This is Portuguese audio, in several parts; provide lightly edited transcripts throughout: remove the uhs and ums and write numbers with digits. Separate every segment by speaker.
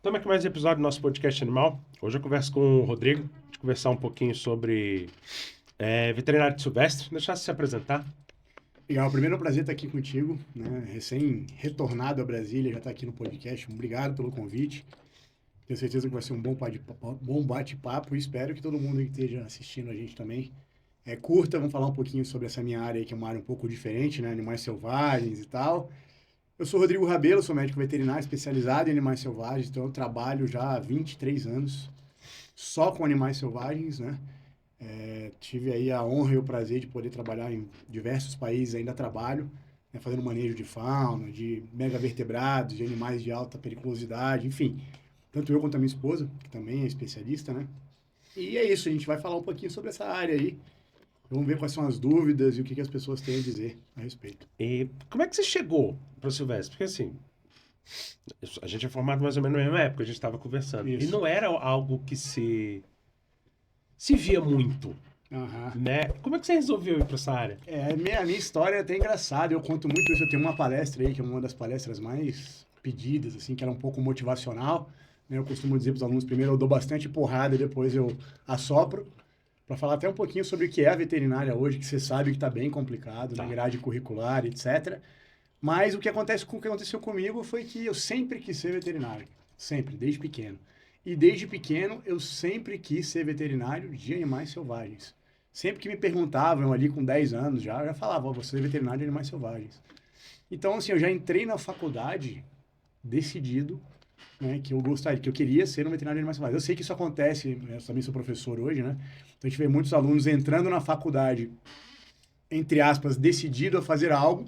Speaker 1: Estamos aqui mais um episódio do nosso podcast Animal. Hoje eu converso com o Rodrigo, a gente conversar um pouquinho sobre veterinário de silvestre. Deixar se apresentar.
Speaker 2: Legal, primeiro é um prazer estar aqui contigo, né? Recém-retornado a Brasília, já está aqui no podcast. Obrigado pelo convite. Tenho certeza que vai ser um bom bate-papo e espero que todo mundo que esteja assistindo a gente também curta. Vamos falar um pouquinho sobre essa minha área aí, que é uma área um pouco diferente, né? Animais selvagens e tal. Eu sou Rodrigo Rabelo, sou médico veterinário especializado em animais selvagens, então eu trabalho já há 23 anos só com animais selvagens, né? Tive aí a honra e o prazer de poder trabalhar em diversos países, ainda trabalho, né, fazendo manejo de fauna, de megavertebrados, de animais de alta periculosidade, enfim. Tanto eu quanto a minha esposa, que também é especialista, né? E é isso, a gente vai falar um pouquinho sobre essa área aí. Vamos ver quais são as dúvidas e o que as pessoas têm a dizer a respeito.
Speaker 1: E como é que você chegou para o silvestre? Porque assim, a gente é formado mais ou menos na mesma época, a gente estava conversando.
Speaker 2: Isso.
Speaker 1: E não era algo que se via muito,
Speaker 2: Aham.
Speaker 1: né? Como é que você resolveu ir para essa área?
Speaker 2: Minha história é até engraçada, eu conto muito isso. Eu tenho uma palestra aí, que é uma das palestras mais pedidas, assim, que era um pouco motivacional, né? Eu costumo dizer para os alunos, primeiro eu dou bastante porrada e depois eu assopro, para falar até um pouquinho sobre o que é a veterinária hoje, que você sabe que está bem complicado, na grade curricular, etc. Mas o que aconteceu comigo foi que eu sempre quis ser veterinário, sempre, desde pequeno. E desde pequeno eu sempre quis ser veterinário de animais selvagens. Sempre que me perguntavam ali com 10 anos já, eu já falava, vou ser veterinário de animais selvagens. Então, assim, eu já entrei na faculdade decidido, né, que eu queria ser um veterinário de animais selvagens. Eu sei que isso acontece, eu também sou professor hoje, né? Então a gente vê muitos alunos entrando na faculdade, entre aspas, decidido a fazer algo,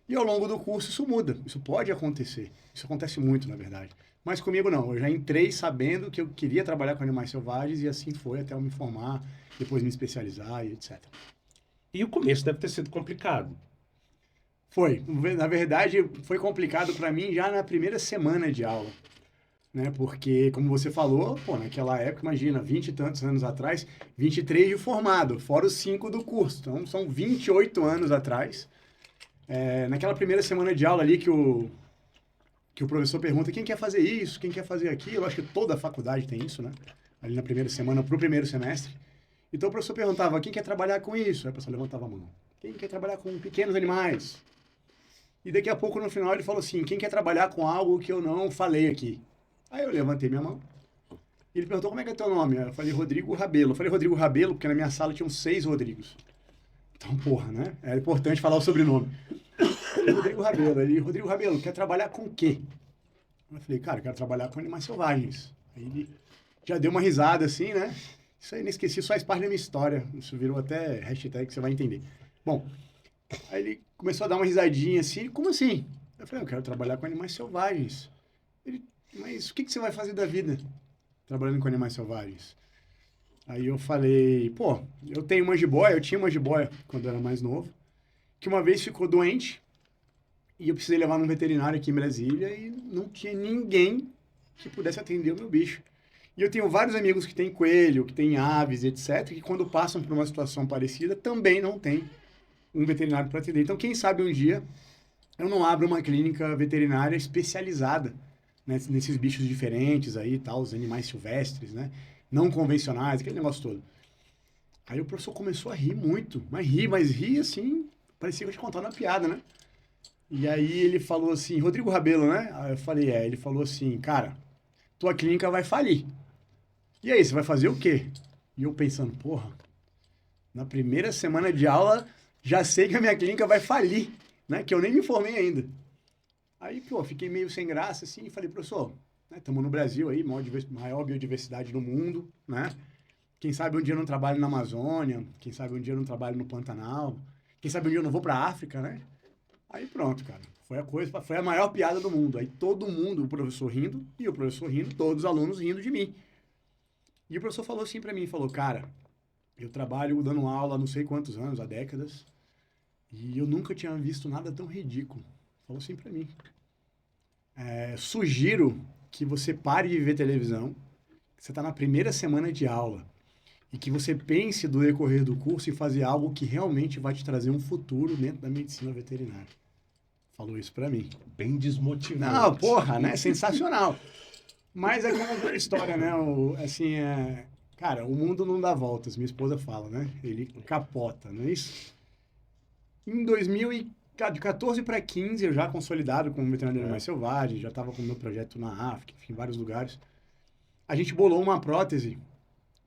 Speaker 2: e ao longo do curso isso muda. Isso pode acontecer. Isso acontece muito, na verdade. Mas comigo não. Eu já entrei sabendo que eu queria trabalhar com animais selvagens e assim foi até eu me formar, depois me especializar e etc.
Speaker 1: E o começo deve ter sido complicado.
Speaker 2: Foi. Na verdade, foi complicado para mim já na primeira semana de aula. Né? Porque, como você falou, pô, naquela época, imagina, 20 e tantos anos atrás, 23 de formado, fora os 5 do curso. Então, são 28 anos atrás. Naquela primeira semana de aula ali que o professor pergunta quem quer fazer isso, quem quer fazer aquilo. Eu acho que toda a faculdade tem isso, né? Ali na primeira semana, pro primeiro semestre. Então o professor perguntava quem quer trabalhar com isso. Aí a pessoa levantava a mão. Quem quer trabalhar com pequenos animais? E daqui a pouco, no final, ele falou assim, quem quer trabalhar com algo que eu não falei aqui? Aí eu levantei minha mão. Ele perguntou como é que é teu nome? Eu falei Rodrigo Rabelo. Eu falei Rodrigo Rabelo porque na minha sala tinham 6 Rodrigos. Então, porra, né? Era importante falar o sobrenome. Rodrigo Rabelo. Ele, Rodrigo Rabelo, quer trabalhar com o quê? Eu falei, cara, eu quero trabalhar com animais selvagens. Aí ele já deu uma risada assim, né? Isso aí, não esqueci, só faz parte da minha história. Isso virou até hashtag que você vai entender. Bom, aí ele começou a dar uma risadinha assim, como assim? Eu falei, eu quero trabalhar com animais selvagens. Ele, mas o que você vai fazer da vida trabalhando com animais selvagens? Aí eu falei, pô, eu tinha uma jiboia quando eu era mais novo, que uma vez ficou doente e eu precisei levar num veterinário aqui em Brasília e não tinha ninguém que pudesse atender o meu bicho. E eu tenho vários amigos que têm coelho, que têm aves, etc., que quando passam por uma situação parecida também não tem um veterinário para atender. Então, quem sabe um dia eu não abro uma clínica veterinária especializada, né, nesses bichos diferentes aí, tal, os animais silvestres, né? Não convencionais, aquele negócio todo. Aí o professor começou a rir muito, mas rir assim, parecia que eu tinha contado uma piada, né? E aí ele falou assim, Rodrigo Rabelo, né? Aí eu falei, ele falou assim, cara, tua clínica vai falir. E aí, você vai fazer o quê? E eu pensando, porra, na primeira semana de aula, já sei que a minha clínica vai falir, né? Que eu nem me formei ainda. Aí, pô, fiquei meio sem graça, assim, e falei, professor, estamos no Brasil aí, maior biodiversidade do mundo, né? Quem sabe um dia eu não trabalho na Amazônia, quem sabe um dia eu não trabalho no Pantanal, quem sabe um dia eu não vou pra África, né? Aí pronto, cara. Foi a maior piada do mundo. Aí todo mundo, o professor rindo, e o professor rindo, todos os alunos rindo de mim. E o professor falou assim pra mim, falou, cara, eu trabalho dando aula há não sei quantos anos, há décadas, e eu nunca tinha visto nada tão ridículo. Falou assim pra mim. Sugiro que você pare de ver televisão, que você está na primeira semana de aula, e que você pense do decorrer do curso em fazer algo que realmente vai te trazer um futuro dentro da medicina veterinária. Falou isso pra mim.
Speaker 1: Bem desmotivante.
Speaker 2: Não, porra, né? Sensacional. Mas é aquela história, né? Assim, cara, o mundo não dá voltas, minha esposa fala, né? Ele capota, não é isso? Em 2014 para 15, eu já consolidado como veterinário de animais selvagens, já estava com o meu projeto na África, enfim, em vários lugares. A gente bolou uma prótese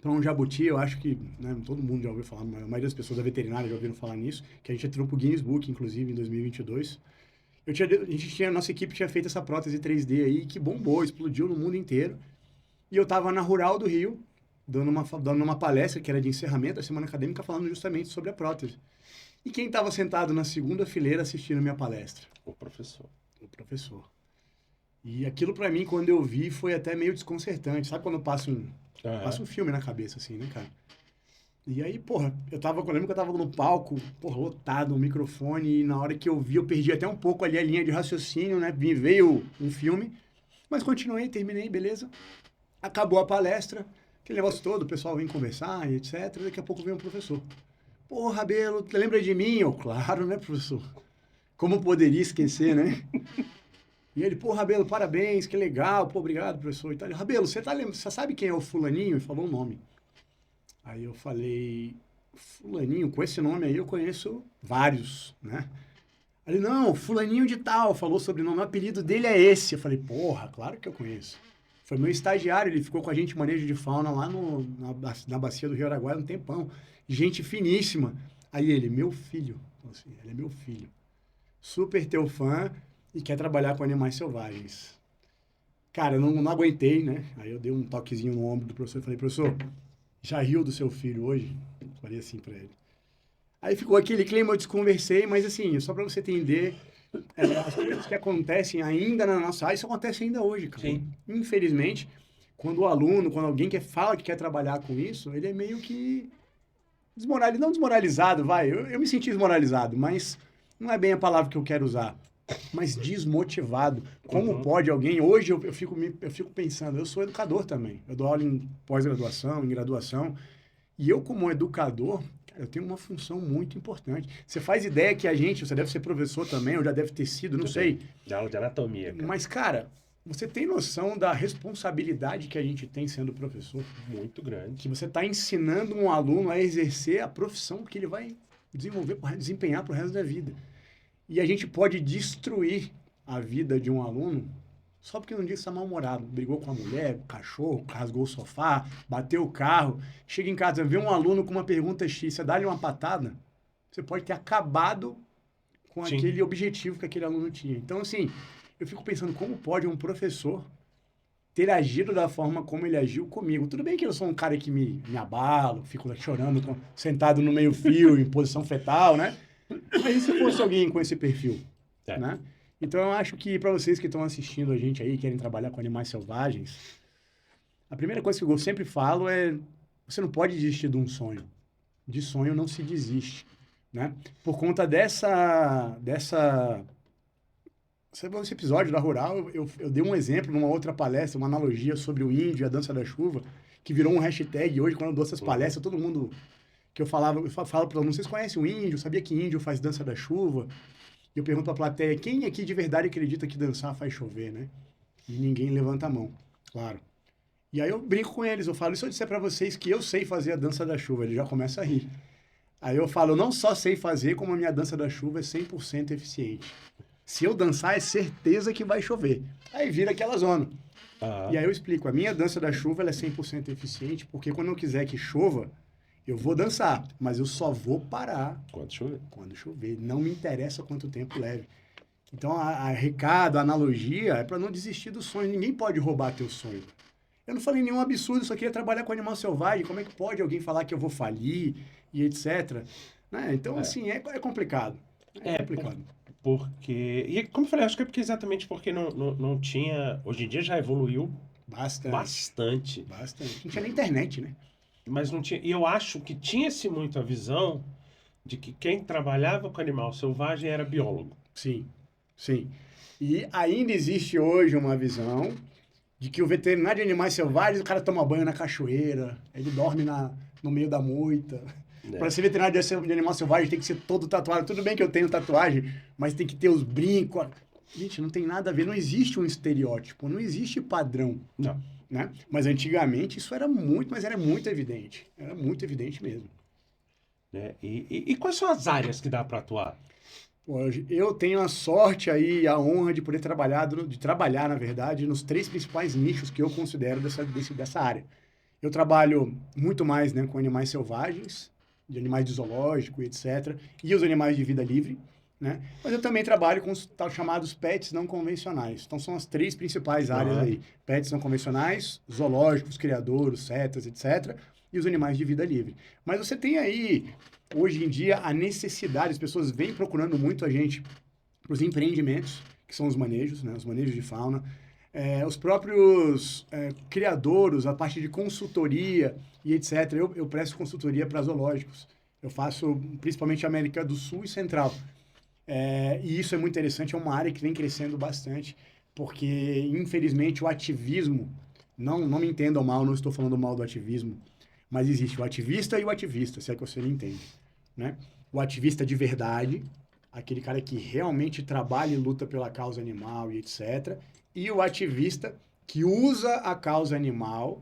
Speaker 2: para um jabuti, eu acho que, né, todo mundo já ouviu falar, a maioria das pessoas da veterinária já ouviram falar nisso, que a gente entrou pro Guinness Book, inclusive, em 2022. A nossa equipe tinha feito essa prótese 3D aí, que bombou, explodiu no mundo inteiro. E eu estava na Rural do Rio, dando uma palestra que era de encerramento da semana acadêmica, falando justamente sobre a prótese. E quem estava sentado na segunda fileira assistindo a minha palestra?
Speaker 1: O professor.
Speaker 2: O professor. E aquilo para mim, quando eu vi, foi até meio desconcertante. Sabe quando passa um filme na cabeça, assim, né, cara? E aí, porra, eu lembro que eu tava no palco, porra, lotado, um microfone, e na hora que eu vi, eu perdi até um pouco ali a linha de raciocínio, né? Me veio um filme, mas continuei, terminei, beleza. Acabou a palestra, aquele negócio todo, o pessoal vem conversar e etc. E daqui a pouco vem um professor. Pô, Rabelo, lembra de mim? Eu, claro, né, professor? Como poderia esquecer, né? E ele, pô, Rabelo, parabéns, que legal, pô, obrigado, professor. E tal. Rabelo, você sabe quem é o fulaninho? E falou o nome. Aí eu falei, fulaninho, com esse nome aí eu conheço vários, né? Ele, não, fulaninho de tal, falou sobre o nome, o apelido dele é esse. Eu falei, porra, claro que eu conheço. Foi meu estagiário, ele ficou com a gente em manejo de fauna lá na bacia do Rio Araguaia um tempão. Gente finíssima. Aí ele, meu filho, assim, ele é meu filho. Super teu fã e quer trabalhar com animais selvagens. Cara, eu não aguentei, né? Aí eu dei um toquezinho no ombro do professor e falei, professor, já riu do seu filho hoje? Falei assim pra ele. Aí ficou aquele clima, eu desconversei, mas assim, só pra você entender, as coisas que acontecem ainda na nossa área, isso acontece ainda hoje, cara.
Speaker 1: Sim.
Speaker 2: Infelizmente, quando alguém fala que quer trabalhar com isso, ele é meio que não desmoralizado, vai. Eu me senti desmoralizado, mas não é bem a palavra que eu quero usar. Mas desmotivado. Como pode alguém... Hoje eu fico pensando, eu sou educador também. Eu dou aula em pós-graduação, em graduação. E eu, como educador, cara, eu tenho uma função muito importante. Você faz ideia que você deve ser professor também, ou já deve ter sido, não sei.
Speaker 1: De aula de anatomia, cara.
Speaker 2: Mas, cara, você tem noção da responsabilidade que a gente tem sendo professor?
Speaker 1: Muito grande.
Speaker 2: Que você está ensinando um aluno a exercer a profissão que ele vai desempenhar pro resto da vida. E a gente pode destruir a vida de um aluno só porque um dia está mal-humorado. Brigou com a mulher, o cachorro, rasgou o sofá, bateu o carro. Chega em casa, vê um aluno com uma pergunta X, você dá-lhe uma patada, você pode ter acabado com aquele objetivo que aquele aluno tinha. Então, assim, eu fico pensando como pode um professor ter agido da forma como ele agiu comigo. Tudo bem que eu sou um cara que me abalo, fico chorando, sentado no meio-fio, em posição fetal, né? Mas e se fosse alguém com esse perfil, né? Então, eu acho que para vocês que estão assistindo a gente aí, querem trabalhar com animais selvagens, a primeira coisa que eu sempre falo é, você não pode desistir de um sonho. De sonho não se desiste, né? Por conta desse episódio da Rural, eu dei um exemplo numa outra palestra, uma analogia sobre o índio e a dança da chuva, que virou um hashtag. Hoje, quando eu dou essas palestras, todo mundo... que eu falo para todo mundo, vocês conhecem o índio? Sabia que índio faz dança da chuva? E eu pergunto para a plateia, quem aqui de verdade acredita que dançar faz chover, né? E ninguém levanta a mão, claro. E aí eu brinco com eles, eu falo, e se eu disser para vocês que eu sei fazer a dança da chuva? Ele já começa a rir. Aí eu falo, eu não só sei fazer, como a minha dança da chuva é 100% eficiente. Se eu dançar, é certeza que vai chover. Aí vira aquela zona. E aí eu explico, a minha dança da chuva ela é 100% eficiente, porque quando eu quiser que chova, eu vou dançar, mas eu só vou parar quando chover. Não me interessa quanto tempo leve. Então, recado, a analogia é para não desistir do sonho. Ninguém pode roubar teu sonho. Eu não falei nenhum absurdo, só queria trabalhar com animal selvagem. Como é que pode alguém falar que eu vou falir e etc? Né? Então, assim, é complicado. É complicado.
Speaker 1: Porque... E como eu falei, acho que é porque exatamente porque não tinha... Hoje em dia já evoluiu bastante.
Speaker 2: Não tinha nem internet, né?
Speaker 1: Mas não tinha... E eu acho que tinha-se muito a visão de que quem trabalhava com animal selvagem era biólogo.
Speaker 2: Sim. E ainda existe hoje uma visão de que o veterinário de animais selvagens, o cara toma banho na cachoeira, ele dorme no meio da moita. Para ser veterinário de animal selvagem tem que ser todo tatuado. Tudo bem que eu tenho tatuagem, mas tem que ter os brincos. Gente, não tem nada a ver, não existe um estereótipo, não existe padrão,
Speaker 1: Não.
Speaker 2: né? Mas antigamente isso era muito, mas era muito evidente mesmo.
Speaker 1: Né? E quais são as áreas que dá para atuar?
Speaker 2: Hoje, eu tenho a sorte aí, a honra de poder trabalhar, na verdade, nos 3 principais nichos que eu considero dessa área. Eu trabalho muito mais, né, com animais selvagens, de animais de zoológico, etc., e os animais de vida livre, né? Mas eu também trabalho com os tal chamados pets não convencionais. Então são as 3 principais áreas
Speaker 1: Aham.
Speaker 2: aí: pets não convencionais, zoológicos, criadouros, setas, etc., e os animais de vida livre. Mas você tem aí, hoje em dia, a necessidade, as pessoas vêm procurando muito a gente para os empreendimentos, que são os manejos, né, os manejos de fauna, os próprios criadouros, a parte de consultoria e etc. Eu presto consultoria para zoológicos. Eu faço principalmente América do Sul e Central. E isso é muito interessante, é uma área que vem crescendo bastante, porque, infelizmente, o ativismo, não me entendam mal, não estou falando mal do ativismo, mas existe o ativista e o ativista, se é que você me entende, né? O ativista de verdade, aquele cara que realmente trabalha e luta pela causa animal e etc. E o ativista que usa a causa animal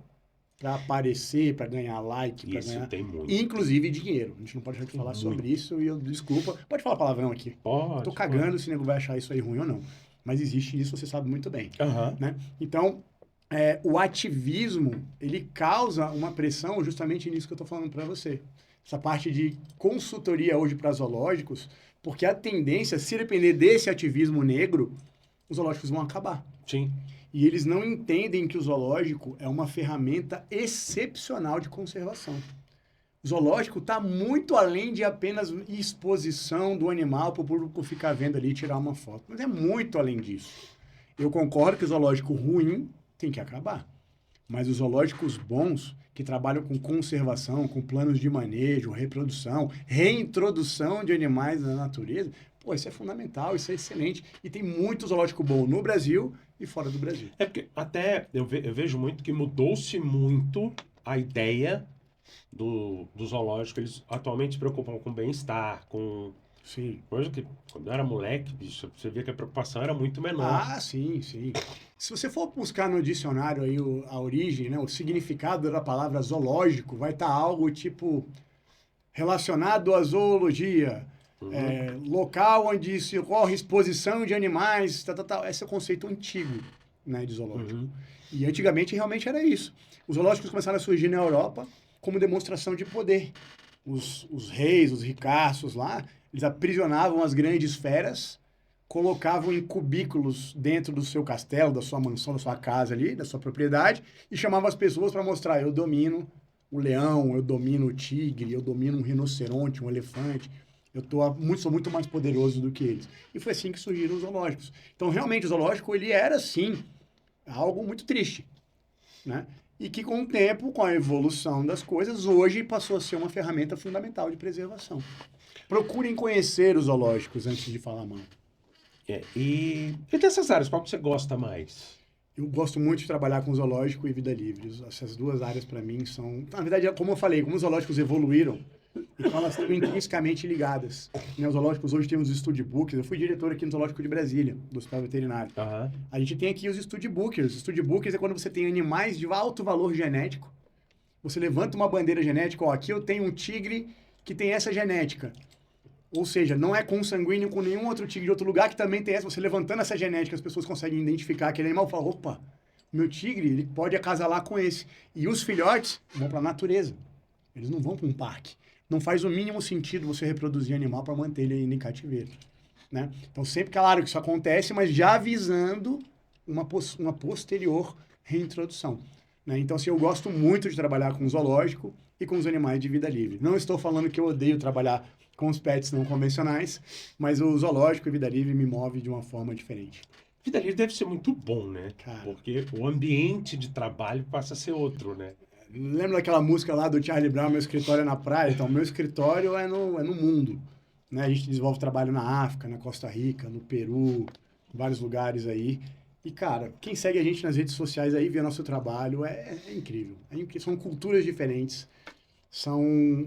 Speaker 2: para aparecer, para ganhar like, para
Speaker 1: Isso
Speaker 2: ganhar,
Speaker 1: tem muito.
Speaker 2: inclusive dinheiro. A gente não pode deixar de falar sobre isso e eu desculpa. Pode falar palavrão aqui. Eu tô
Speaker 1: Pode,
Speaker 2: cagando
Speaker 1: pode.
Speaker 2: se o nego vai achar isso aí ruim ou não. Mas existe isso, você sabe muito bem,
Speaker 1: Aham.
Speaker 2: né? Então, o ativismo, ele causa uma pressão justamente nisso que eu estou falando para você. Essa parte de consultoria hoje para zoológicos, porque a tendência, se depender desse ativismo negro, os zoológicos vão acabar.
Speaker 1: Sim.
Speaker 2: E eles não entendem que o zoológico é uma ferramenta excepcional de conservação. O zoológico está muito além de apenas exposição do animal para o público ficar vendo ali e tirar uma foto. Mas é muito além disso. Eu concordo que o zoológico ruim tem que acabar. Mas os zoológicos bons, que trabalham com conservação, com planos de manejo, reprodução, reintrodução de animais na natureza, pô, isso é fundamental, isso é excelente. E tem muito zoológico bom no Brasil e fora do Brasil.
Speaker 1: É porque até eu vejo muito que mudou-se muito a ideia do zoológico. Eles atualmente se preocupam com bem-estar, com
Speaker 2: Sim.
Speaker 1: coisa que quando eu era moleque, bicho, você via que a preocupação era muito menor.
Speaker 2: Ah, sim, sim. Se você for buscar no dicionário aí a origem, né, o significado da palavra zoológico, vai estar algo tipo relacionado à zoologia,
Speaker 1: Uhum.
Speaker 2: local onde se ocorre exposição de animais, tal, tal, tal. Esse é o conceito antigo, né, de zoológico.
Speaker 1: Uhum.
Speaker 2: E antigamente realmente era isso. Os zoológicos começaram a surgir na Europa como demonstração de poder. Os reis, os ricaços lá, eles aprisionavam as grandes feras, colocavam em cubículos dentro do seu castelo, da sua mansão, da sua casa ali, da sua propriedade, e chamavam as pessoas para mostrar: eu domino o leão, eu domino o tigre, eu domino um rinoceronte, um elefante. Sou muito mais poderoso do que eles. E foi assim que surgiram os zoológicos. Então, realmente, o zoológico ele era, sim, algo muito triste, né? E que, com o tempo, com a evolução das coisas, hoje passou a ser uma ferramenta fundamental de preservação. Procurem conhecer os zoológicos antes de falar mal.
Speaker 1: E dessas áreas, qual que você gosta mais?
Speaker 2: Eu gosto muito de trabalhar com zoológico e vida livre. Essas 2 áreas, para mim, são... Na verdade, como eu falei, como os zoológicos evoluíram, então elas estão intrinsecamente ligadas. Né? Os zoológicos hoje têm os studybooks. Eu fui diretor aqui no Zoológico de Brasília, do Hospital Veterinário.
Speaker 1: Aham.
Speaker 2: A gente tem aqui os studbookers. Os studbookers é quando você tem animais de alto valor genético. Você levanta uma bandeira genética, ó, aqui eu tenho um tigre que tem essa genética. Ou seja, não é consanguíneo com nenhum outro tigre de outro lugar que também tem essa. Você levantando essa genética, as pessoas conseguem identificar aquele animal e falam: opa, meu tigre ele pode acasalar com esse. E os filhotes vão para a natureza. Eles não vão para um parque. Não faz o mínimo sentido você reproduzir animal para manter ele ainda em cativeiro. Né? Então, sempre, claro que isso acontece, mas já visando uma posterior reintrodução. Né? Então, assim, eu gosto muito de trabalhar com o zoológico e com os animais de vida livre. Não estou falando que eu odeio trabalhar com os pets não convencionais, mas o zoológico e vida livre me move de uma forma diferente.
Speaker 1: Vida livre deve ser muito bom, né?
Speaker 2: Cara.
Speaker 1: Porque o ambiente de trabalho passa a ser outro, né?
Speaker 2: Lembra daquela música lá do Charlie Brown, Meu Escritório é na Praia? Então, meu escritório é no mundo. Né? A gente desenvolve trabalho na África, na Costa Rica, no Peru, em vários lugares aí. E, cara, quem segue a gente nas redes sociais aí, vê nosso trabalho, é incrível. São culturas diferentes. são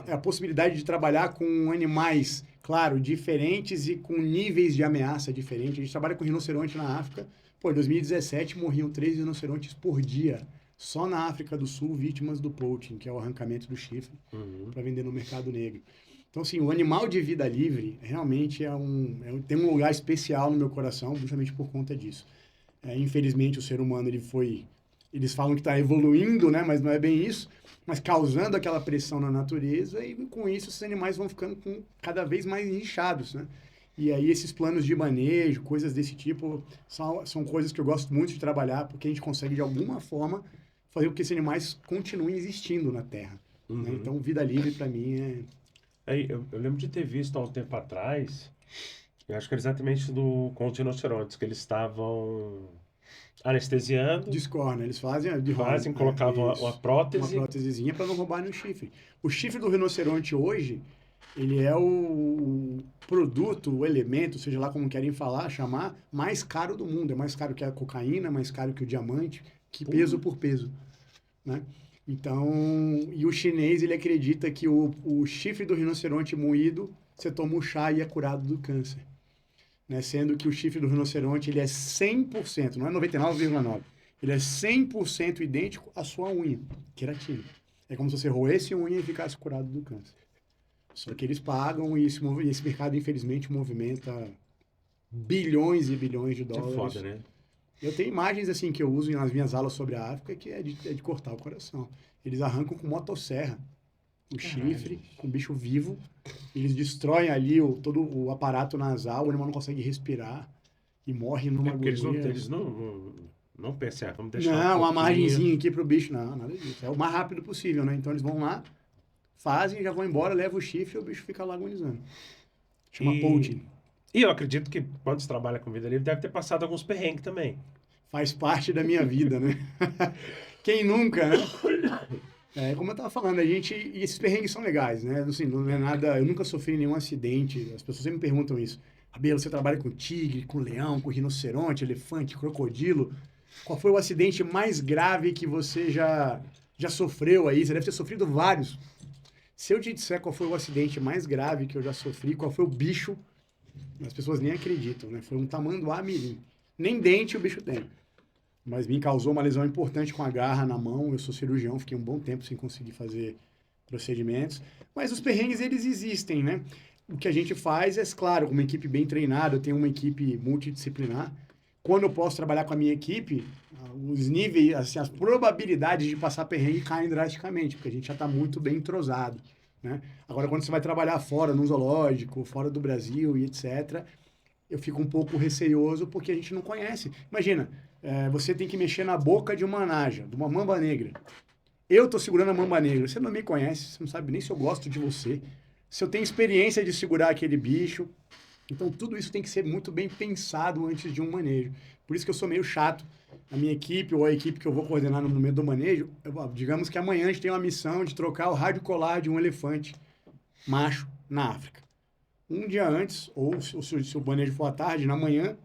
Speaker 2: a possibilidade de trabalhar com animais, claro, diferentes e com níveis de ameaça diferentes. A gente trabalha com rinoceronte na África. Pô, em 2017 morriam 3 rinocerontes por dia, só na África do Sul, vítimas do poaching, que é o arrancamento do chifre, para vender no mercado negro. Então, assim, o animal de vida livre realmente tem um lugar especial no meu coração, justamente por conta disso. Infelizmente, o ser humano, eles falam que está evoluindo, né? Mas não é bem isso, mas causando aquela pressão na natureza e com isso esses animais vão ficando cada vez mais inchados, né? E aí esses planos de manejo, coisas desse tipo, são coisas que eu gosto muito de trabalhar, porque a gente consegue de alguma forma fazer com que esses animais continuem existindo na Terra. Né? Então, vida livre para mim é...
Speaker 1: Eu lembro de ter visto há um tempo atrás, eu acho que era exatamente com os rinocerontes, que eles estavam anestesiando.
Speaker 2: Discorda, eles fazem
Speaker 1: colocavam uma prótese.
Speaker 2: Uma prótesezinha para não roubar no chifre. O chifre do rinoceronte hoje, ele é o produto, o elemento, seja lá como querem chamar, mais caro do mundo. É mais caro que a cocaína, mais caro que o diamante, que peso por peso. Né? Então, e o chinês, ele acredita que o chifre do rinoceronte moído, você toma o chá e é curado do câncer. Né? Sendo que o chifre do rinoceronte, ele é 100%, não é 99,9%. Ele é 100% idêntico à sua unha, queratina. É como se você roesse a unha e ficasse curado do câncer. Só que eles pagam e esse mercado, infelizmente, movimenta bilhões e bilhões de dólares.
Speaker 1: É foda, né?
Speaker 2: Eu tenho imagens assim que eu uso nas minhas aulas sobre a África que é de cortar o coração. Eles arrancam com motosserra o chifre, com o bicho vivo. Eles destroem ali todo o aparato nasal, o animal não consegue respirar e morre numa agonia.
Speaker 1: Eles não percebem, vamos deixar
Speaker 2: Não, uma margenzinha aqui pro bicho, não, nada disso. É o mais rápido possível, né? Então eles vão lá, fazem, já vão embora, levam o chifre e o bicho fica lá agonizando. Chama poaching.
Speaker 1: E eu acredito que quando você trabalha com vida livre, deve ter passado alguns perrengues também.
Speaker 2: Faz parte da minha vida, né? Quem nunca, né? Como eu estava falando, e esses perrengues são legais, né? Assim, não é nada, eu nunca sofri nenhum acidente, as pessoas sempre me perguntam isso. Abelo, você trabalha com tigre, com leão, com rinoceronte, elefante, crocodilo. Qual foi o acidente mais grave que você já sofreu aí? Você deve ter sofrido vários. Se eu te disser qual foi o acidente mais grave que eu já sofri, qual foi o bicho, as pessoas nem acreditam, né? Foi um tamanduá mirim. Nem dente o bicho tem. Mas me causou uma lesão importante com a garra na mão. Eu sou cirurgião, fiquei um bom tempo sem conseguir fazer procedimentos. Mas os perrengues, eles existem, né? O que a gente faz é, claro, uma equipe bem treinada, eu tenho uma equipe multidisciplinar. Quando eu posso trabalhar com a minha equipe, os níveis, assim, as probabilidades de passar perrengue caem drasticamente, porque a gente já está muito bem entrosado. Né? Agora, quando você vai trabalhar fora, num zoológico, fora do Brasil e etc., eu fico um pouco receioso porque a gente não conhece. Imagina, você tem que mexer na boca de uma naja, de uma mamba negra. Eu estou segurando a mamba negra, você não me conhece, você não sabe nem se eu gosto de você, se eu tenho experiência de segurar aquele bicho. Então, tudo isso tem que ser muito bem pensado antes de um manejo. Por isso que eu sou meio chato. A minha equipe, ou a equipe que eu vou coordenar no meio do manejo, digamos que amanhã a gente tem uma missão de trocar o rádio colar de um elefante macho na África. Um dia antes, ou se o manejo for à tarde, na manhã,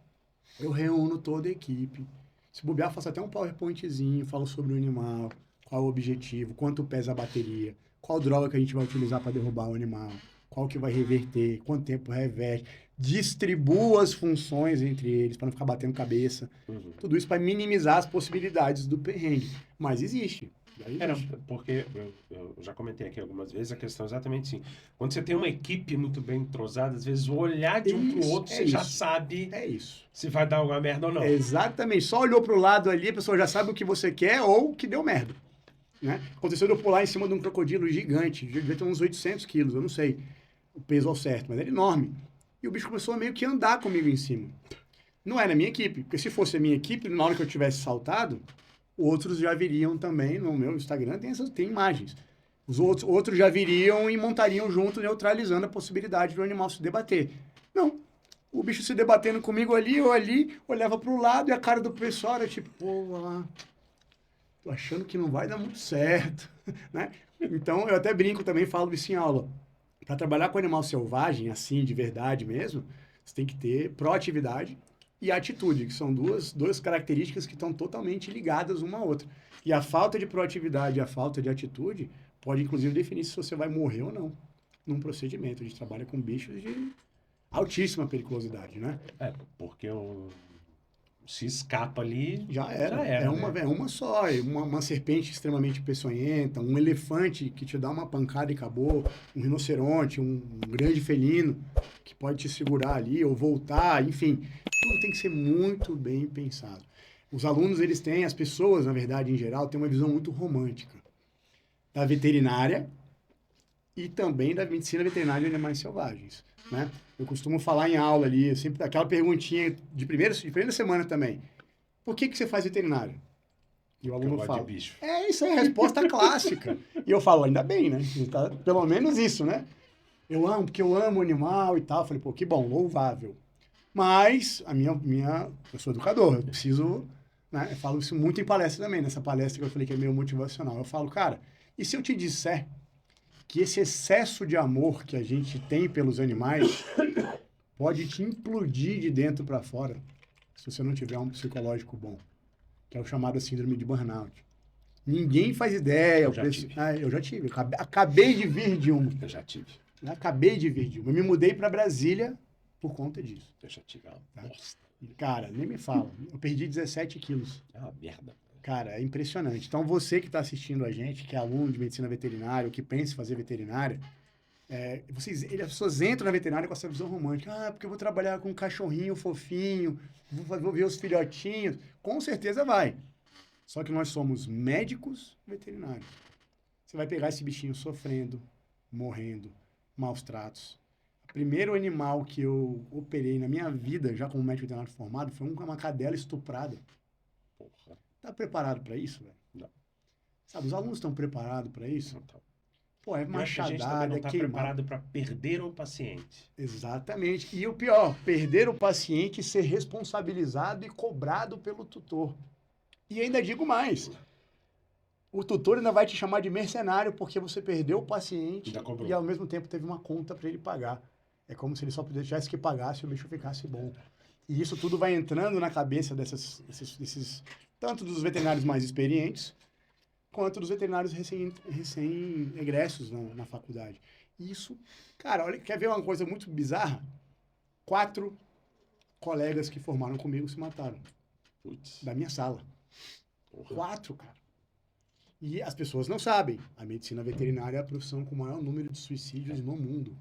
Speaker 2: eu reúno toda a equipe. Se bobear, faço até um PowerPointzinho, falo sobre o animal, qual o objetivo, quanto pesa a bateria, qual droga que a gente vai utilizar para derrubar o animal, qual que vai reverter, quanto tempo reverte, distribuo as funções entre eles para não ficar batendo cabeça. Tudo isso para minimizar as possibilidades do perrengue. Mas existe.
Speaker 1: Porque eu já comentei aqui algumas vezes a questão é exatamente assim. Quando você tem uma equipe muito bem entrosada, às vezes o olhar de um pro outro, você já sabe se vai dar alguma merda ou não.
Speaker 2: Exatamente. Só olhou pro lado ali, a pessoa já sabe o que você quer ou que deu merda. Né? Aconteceu de eu pular em cima de um crocodilo gigante, devia ter uns 800 quilos, eu não sei o peso ao certo, mas era enorme. E o bicho começou a meio que andar comigo em cima. Não era a minha equipe, porque se fosse a minha equipe, na hora que eu tivesse saltado, outros já viriam também, no meu Instagram tem imagens. Os outros já viriam e montariam junto, neutralizando a possibilidade do animal se debater. Não. O bicho se debatendo comigo ali, eu ali, olhava pro lado e a cara do pessoal era tipo, pô, tô achando que não vai dar muito certo. Né? Então, eu até brinco também, falo isso em aula. Para trabalhar com animal selvagem, assim, de verdade mesmo, você tem que ter proatividade e atitude, que são duas características que estão totalmente ligadas uma à outra. E a falta de proatividade e a falta de atitude pode, inclusive, definir se você vai morrer ou não num procedimento. A gente trabalha com bichos de altíssima periculosidade, né?
Speaker 1: Porque se escapa ali,
Speaker 2: já era,
Speaker 1: né?
Speaker 2: É uma só, uma serpente extremamente peçonhenta, um elefante que te dá uma pancada e acabou, um rinoceronte, um grande felino que pode te segurar ali ou voltar, enfim, tudo tem que ser muito bem pensado. Os alunos, as pessoas, na verdade, em geral, têm uma visão muito romântica da veterinária e também da medicina veterinária de animais selvagens, né? Eu costumo falar em aula ali, sempre aquela perguntinha de primeira semana também. Por que você faz veterinário? E o aluno fala,
Speaker 1: de bicho.
Speaker 2: Isso é a resposta clássica. E eu falo, ainda bem, né? Tá, pelo menos isso, né? Porque eu amo o animal e tal. Eu falei, pô, que bom, louvável. Mas eu sou educador, eu preciso, né? Eu falo isso muito em palestra também, nessa palestra que eu falei que é meio motivacional. Eu falo, cara, e se eu te disser que esse excesso de amor que a gente tem pelos animais pode te implodir de dentro para fora se você não tiver um psicológico bom, que é o chamado síndrome de burnout. Ninguém faz ideia.
Speaker 1: Eu já tive.
Speaker 2: Eu já tive. Acabei de vir de uma.
Speaker 1: Eu já tive.
Speaker 2: Acabei de vir de uma. Eu me mudei para Brasília por conta disso.
Speaker 1: Eu já tive.
Speaker 2: Nossa. Cara, nem me fala. Eu perdi 17 quilos.
Speaker 1: É uma merda.
Speaker 2: Cara, é impressionante. Então, você que está assistindo a gente, que é aluno de medicina veterinária, ou que pensa em fazer veterinária, as pessoas entram na veterinária com essa visão romântica. Porque eu vou trabalhar com um cachorrinho fofinho, vou ver os filhotinhos. Com certeza vai. Só que nós somos médicos veterinários. Você vai pegar esse bichinho sofrendo, morrendo, maus tratos. O primeiro animal que eu operei na minha vida, já como médico veterinário formado, foi uma cadela estuprada.
Speaker 1: Porra.
Speaker 2: Tá preparado para isso, velho?
Speaker 1: Não.
Speaker 2: Sabe, os alunos estão preparados para isso?
Speaker 1: Não tá.
Speaker 2: Pô, é machadada,
Speaker 1: a gente também não está preparado para perder um paciente.
Speaker 2: Exatamente. E o pior, perder o paciente e ser responsabilizado e cobrado pelo tutor. E ainda digo mais, o tutor ainda vai te chamar de mercenário porque você perdeu o paciente e ao mesmo tempo teve uma conta para ele pagar. É como se ele só tivesse que pagar se o bicho ficasse bom. E isso tudo vai entrando na cabeça desses tanto dos veterinários mais experientes, quanto dos veterinários recém-egressos na faculdade. E isso, cara, olha, quer ver uma coisa muito bizarra? 4 colegas que formaram comigo se mataram.
Speaker 1: Putz.
Speaker 2: Da minha sala. 4, cara. E as pessoas não sabem. A medicina veterinária é a profissão com o maior número de suicídios no mundo.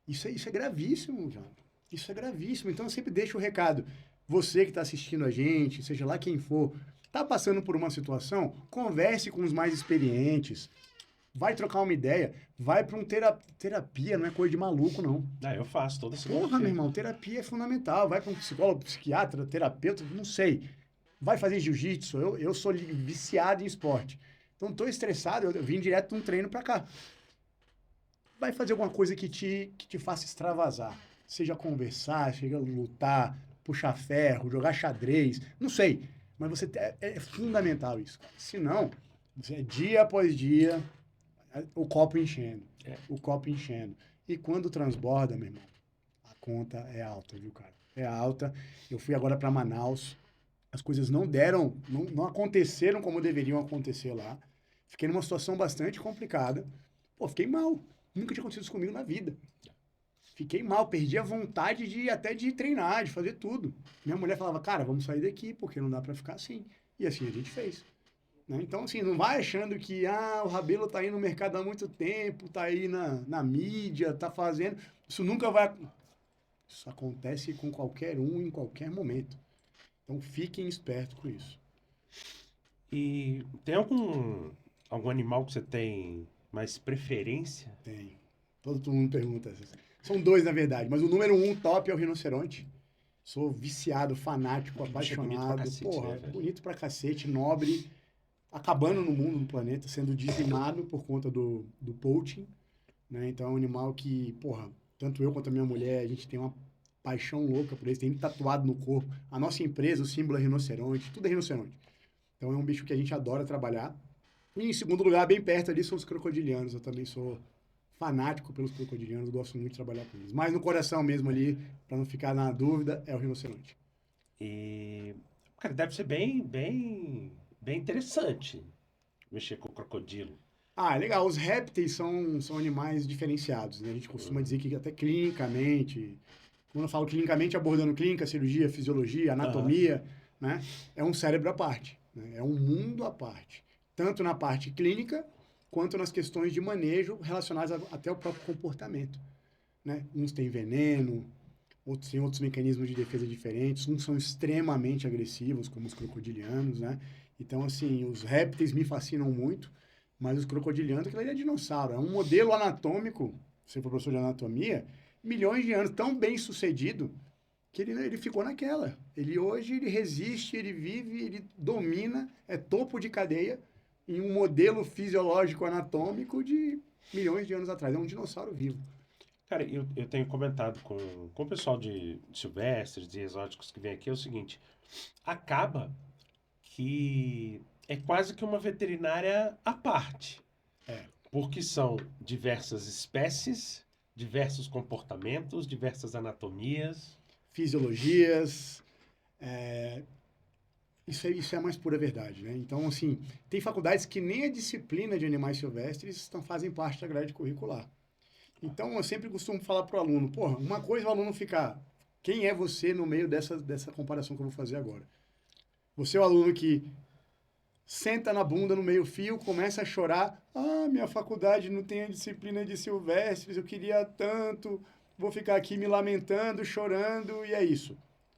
Speaker 2: Isso é gravíssimo, cara. Isso é gravíssimo. Então eu sempre deixo o recado. Você que está assistindo a gente, seja lá quem for, está passando por uma situação, converse com os mais experientes. Vai trocar uma ideia. Vai para terapia, não é coisa de maluco, não.
Speaker 1: Eu faço toda segunda-feira.
Speaker 2: Porra, meu irmão, terapia é fundamental. Vai para um psicólogo, psiquiatra, terapeuta, não sei. Vai fazer jiu-jitsu. Eu sou viciado em esporte. Então, estou estressado, eu vim direto de um treino para cá. Vai fazer alguma coisa que te faça extravasar. Seja conversar, seja lutar, puxar ferro, jogar xadrez, não sei. Mas é fundamental isso, cara. Senão, dia após dia, o copo enchendo. O copo enchendo. E quando transborda, meu irmão, a conta é alta, viu, cara? É alta. Eu fui agora para Manaus. As coisas não aconteceram como deveriam acontecer lá. Fiquei numa situação bastante complicada. Pô, fiquei mal. Nunca tinha acontecido isso comigo na vida. Fiquei mal, perdi a vontade até de treinar, de fazer tudo. Minha mulher falava, cara, vamos sair daqui, porque não dá pra ficar assim. E assim a gente fez. Né? Então, assim, não vai achando que o Rabelo tá aí no mercado há muito tempo, tá aí na mídia, tá fazendo. Isso nunca vai... Isso acontece com qualquer um, em qualquer momento. Então, fiquem espertos com isso.
Speaker 1: E tem algum animal que você tem mais preferência?
Speaker 2: Tem. Todo mundo pergunta. São 2, na verdade, mas o número 1 top é o rinoceronte. Sou viciado, fanático, apaixonado. Bonito pra cacete, nobre, acabando no mundo, no planeta, sendo dizimado por conta do poaching. Né? Então é um animal que, tanto eu quanto a minha mulher, a gente tem uma paixão louca por ele, tem tatuado no corpo. A nossa empresa, o símbolo é rinoceronte, tudo é rinoceronte. Então é um bicho que a gente adora trabalhar. E em segundo lugar, bem perto ali, são os crocodilianos. Eu também sou fanático pelos crocodilianos, gosto muito de trabalhar com eles. Mas no coração mesmo ali, para não ficar na dúvida, é o rinoceronte.
Speaker 1: E, cara, deve ser bem interessante mexer com o crocodilo.
Speaker 2: Legal. Os répteis são animais diferenciados, né? A gente costuma dizer que até clinicamente, quando eu falo clinicamente, abordando clínica, cirurgia, fisiologia, anatomia, né? É um cérebro à parte, né? É um mundo à parte. Tanto na parte clínica, quanto nas questões de manejo relacionadas até o próprio comportamento, né? Uns têm veneno, outros têm outros mecanismos de defesa diferentes, uns são extremamente agressivos, como os crocodilianos, né? Então, assim, os répteis me fascinam muito, mas os crocodilianos, aquilo ali é dinossauro, é um modelo anatômico, se for professor de anatomia, milhões de anos, tão bem sucedido, que ele ficou naquela. Hoje ele resiste, ele vive, ele domina, é topo de cadeia em um modelo fisiológico anatômico de milhões de anos atrás. É um dinossauro vivo.
Speaker 1: Cara, eu tenho comentado com o pessoal de silvestres, de exóticos que vem aqui, é o seguinte, acaba que é quase que uma veterinária à parte. Porque são diversas espécies, diversos comportamentos, diversas anatomias.
Speaker 2: Fisiologias. Isso é a mais pura verdade, né? Então, assim, tem faculdades que nem a disciplina de animais silvestres fazem parte da grade curricular. Então, eu sempre costumo falar para o aluno, porra, uma coisa é o aluno ficar, quem é você no meio dessa comparação que eu vou fazer agora? Você é o aluno que senta na bunda no meio-fio, começa a chorar, minha faculdade não tem a disciplina de silvestres, eu queria tanto, vou ficar aqui me lamentando, chorando, e é isso.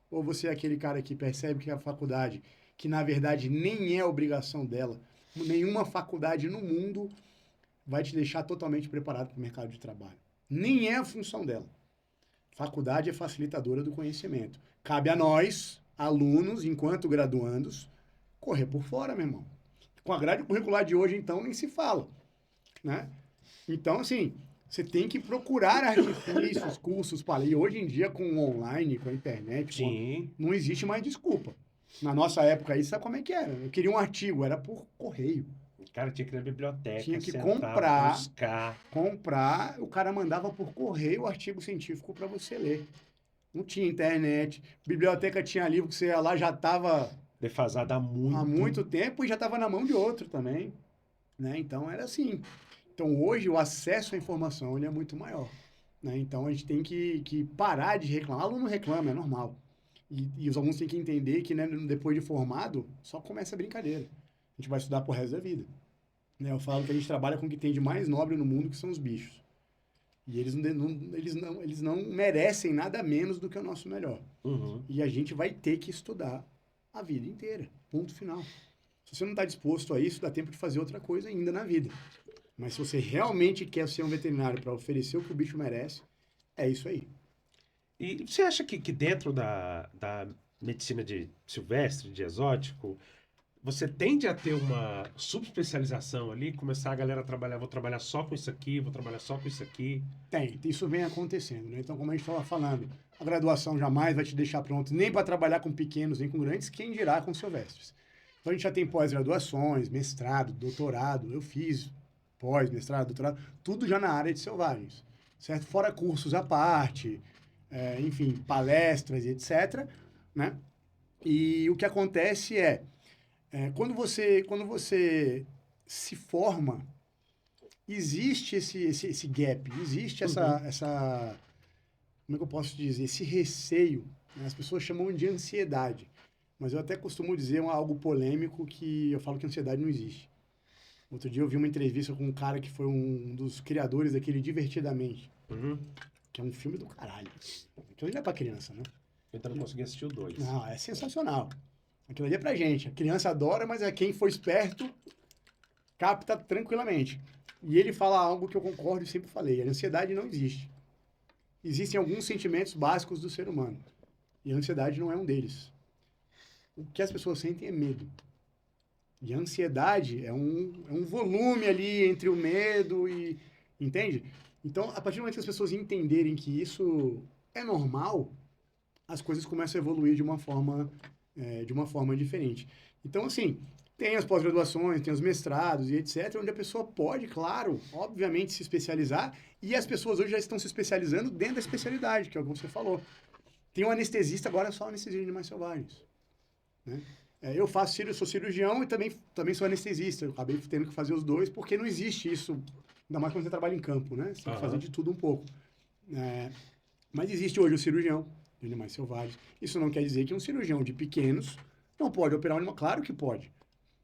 Speaker 2: Ou você é aquele cara que percebe que a faculdade, que na verdade nem é obrigação dela, nenhuma faculdade no mundo vai te deixar totalmente preparado para o mercado de trabalho. Nem é a função dela. Faculdade é facilitadora do conhecimento. Cabe a nós, alunos, enquanto graduandos, correr por fora, meu irmão. Com a grade curricular de hoje, então, nem se fala, né? Então, assim, você tem que procurar artifícios, cursos, e hoje em dia, com o online, com a internet, não existe mais desculpa. Na nossa época aí, sabe como é que era? Eu queria um artigo, era por correio.
Speaker 1: O cara tinha que ir na biblioteca,
Speaker 2: tinha que
Speaker 1: comprar,
Speaker 2: comprar, o cara mandava por correio o artigo científico para você ler. Não tinha internet, biblioteca tinha livro que você ia lá, já estava
Speaker 1: defasada há
Speaker 2: muito tempo e já estava na mão de outro também, né? Então era assim. Então hoje o acesso à informação ele é muito maior, né? Então a gente tem que parar de reclamar. O aluno reclama, é normal. E os alunos têm que entender que, né, depois de formado, só começa a brincadeira. A gente vai estudar pro resto da vida. Né? Eu falo que a gente trabalha com o que tem de mais nobre no mundo, que são os bichos. E eles não merecem nada menos do que o nosso melhor.
Speaker 1: Uhum.
Speaker 2: E a gente vai ter que estudar a vida inteira. Ponto final. Se você não está disposto a isso, dá tempo de fazer outra coisa ainda na vida. Mas se você realmente quer ser um veterinário para oferecer o que o bicho merece, é isso aí.
Speaker 1: E você acha que dentro da medicina de silvestre, de exótico, você tende a ter uma subespecialização ali, começar a galera a trabalhar, vou trabalhar só com isso aqui, vou trabalhar só com isso aqui?
Speaker 2: Tem, isso vem acontecendo, né? Então, como a gente estava falando, a graduação jamais vai te deixar pronto nem para trabalhar com pequenos, nem com grandes, quem dirá com silvestres. Então, a gente já tem pós-graduações, mestrado, doutorado, eu fiz pós, mestrado, doutorado, tudo já na área de selvagens, certo? Fora cursos à parte, enfim, palestras e etc, né? E o que acontece quando você se forma, existe esse gap, existe essa como é que eu posso dizer, esse receio, né? As pessoas chamam de ansiedade, mas eu até costumo dizer algo polêmico que eu falo que ansiedade não existe. Outro dia eu vi uma entrevista com um cara que foi um dos criadores daquele Divertidamente, que é um filme do caralho. Aquilo ali não é pra criança, né?
Speaker 1: Eu ainda não consegui assistir o 2.
Speaker 2: Não, é sensacional. Aquilo ali é pra gente. A criança adora, mas quem for esperto capta tranquilamente. E ele fala algo que eu concordo e sempre falei. A ansiedade não existe. Existem alguns sentimentos básicos do ser humano. E a ansiedade não é um deles. O que as pessoas sentem é medo. E a ansiedade é um volume ali entre o medo e... Entende? Então, a partir do momento que as pessoas entenderem que isso é normal, as coisas começam a evoluir de uma forma diferente. Então, assim, tem as pós-graduações, tem os mestrados e etc., onde a pessoa pode, claro, obviamente, se especializar, e as pessoas hoje já estão se especializando dentro da especialidade, que é o que você falou. Tem um anestesista, agora só anestesia de animais selvagens. Né? Eu sou cirurgião e também sou anestesista. Eu acabei tendo que fazer os dois, porque não existe isso, ainda mais quando você trabalha em campo, né? Você tem que fazer de tudo um pouco. É, mas existe hoje o cirurgião de animais selvagens. Isso não quer dizer que um cirurgião de pequenos não pode operar um animal. Claro que pode,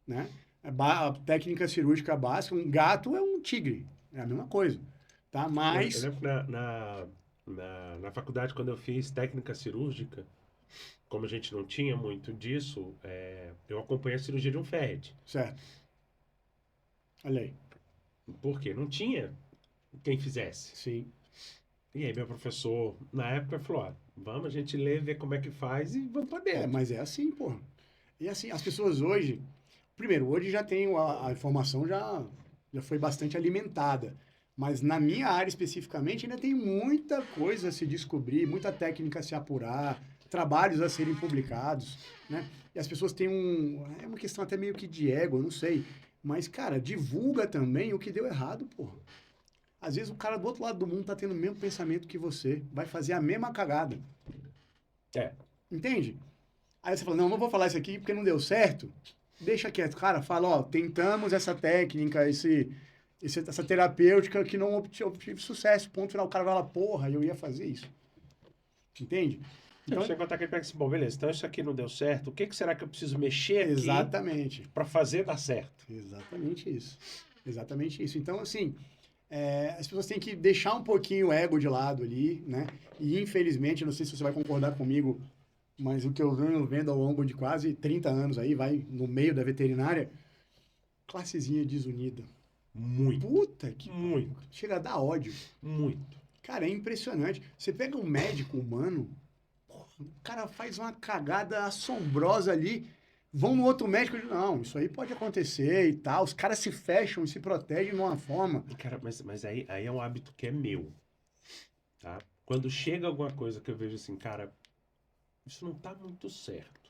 Speaker 2: né? A técnica cirúrgica básica, um gato é um tigre, é a mesma coisa, tá?
Speaker 1: Eu
Speaker 2: Mas,
Speaker 1: lembro que na faculdade, quando eu fiz técnica cirúrgica, como a gente não tinha muito disso, eu acompanhei a cirurgia de um ferret.
Speaker 2: certo, olha aí,
Speaker 1: Por quê? Não tinha quem fizesse.
Speaker 2: sim.
Speaker 1: E aí meu professor, na época, falou, ó, vamos, a gente lê, ver como é que faz e vamos pra dentro.
Speaker 2: Mas é assim, pô. E assim, as pessoas hoje, primeiro, hoje já tem a informação já foi bastante alimentada. Mas na minha área especificamente ainda tem muita coisa a se descobrir, muita técnica a se apurar, trabalhos a serem publicados, né? E as pessoas têm é uma questão até meio que de ego, eu não sei. Mas, cara, divulga também o que deu errado, porra. Às vezes o cara do outro lado do mundo tá tendo o mesmo pensamento que você, vai fazer a mesma cagada.
Speaker 1: É.
Speaker 2: Entende? Aí você fala, não vou falar isso aqui porque não deu certo. Deixa quieto. Cara, fala, ó, tentamos essa técnica, essa terapêutica que não obtive sucesso. Ponto final. O cara vai lá, porra, eu ia fazer isso. Entende?
Speaker 1: Então, você contar que ele pega assim, bom, beleza, então isso aqui não deu certo, o que será que eu preciso mexer aqui
Speaker 2: exatamente.
Speaker 1: para fazer dar certo?
Speaker 2: Exatamente isso. Exatamente isso. Então, assim, as pessoas têm que deixar um pouquinho o ego de lado ali, né? E, infelizmente, não sei se você vai concordar comigo, mas o que eu venho vendo ao longo de quase 30 anos aí, vai no meio da veterinária, classezinha desunida.
Speaker 1: Muito.
Speaker 2: Puta que
Speaker 1: muito.
Speaker 2: Chega a dar ódio.
Speaker 1: Muito.
Speaker 2: Cara, é impressionante. Você pega um médico humano, o cara faz uma cagada assombrosa ali, vão no outro médico e dizem, não, isso aí pode acontecer e tal. Os caras se fecham e se protegem de uma forma.
Speaker 1: Cara, mas aí é um hábito que é meu, tá? Quando chega alguma coisa que eu vejo assim, cara, isso não tá muito certo.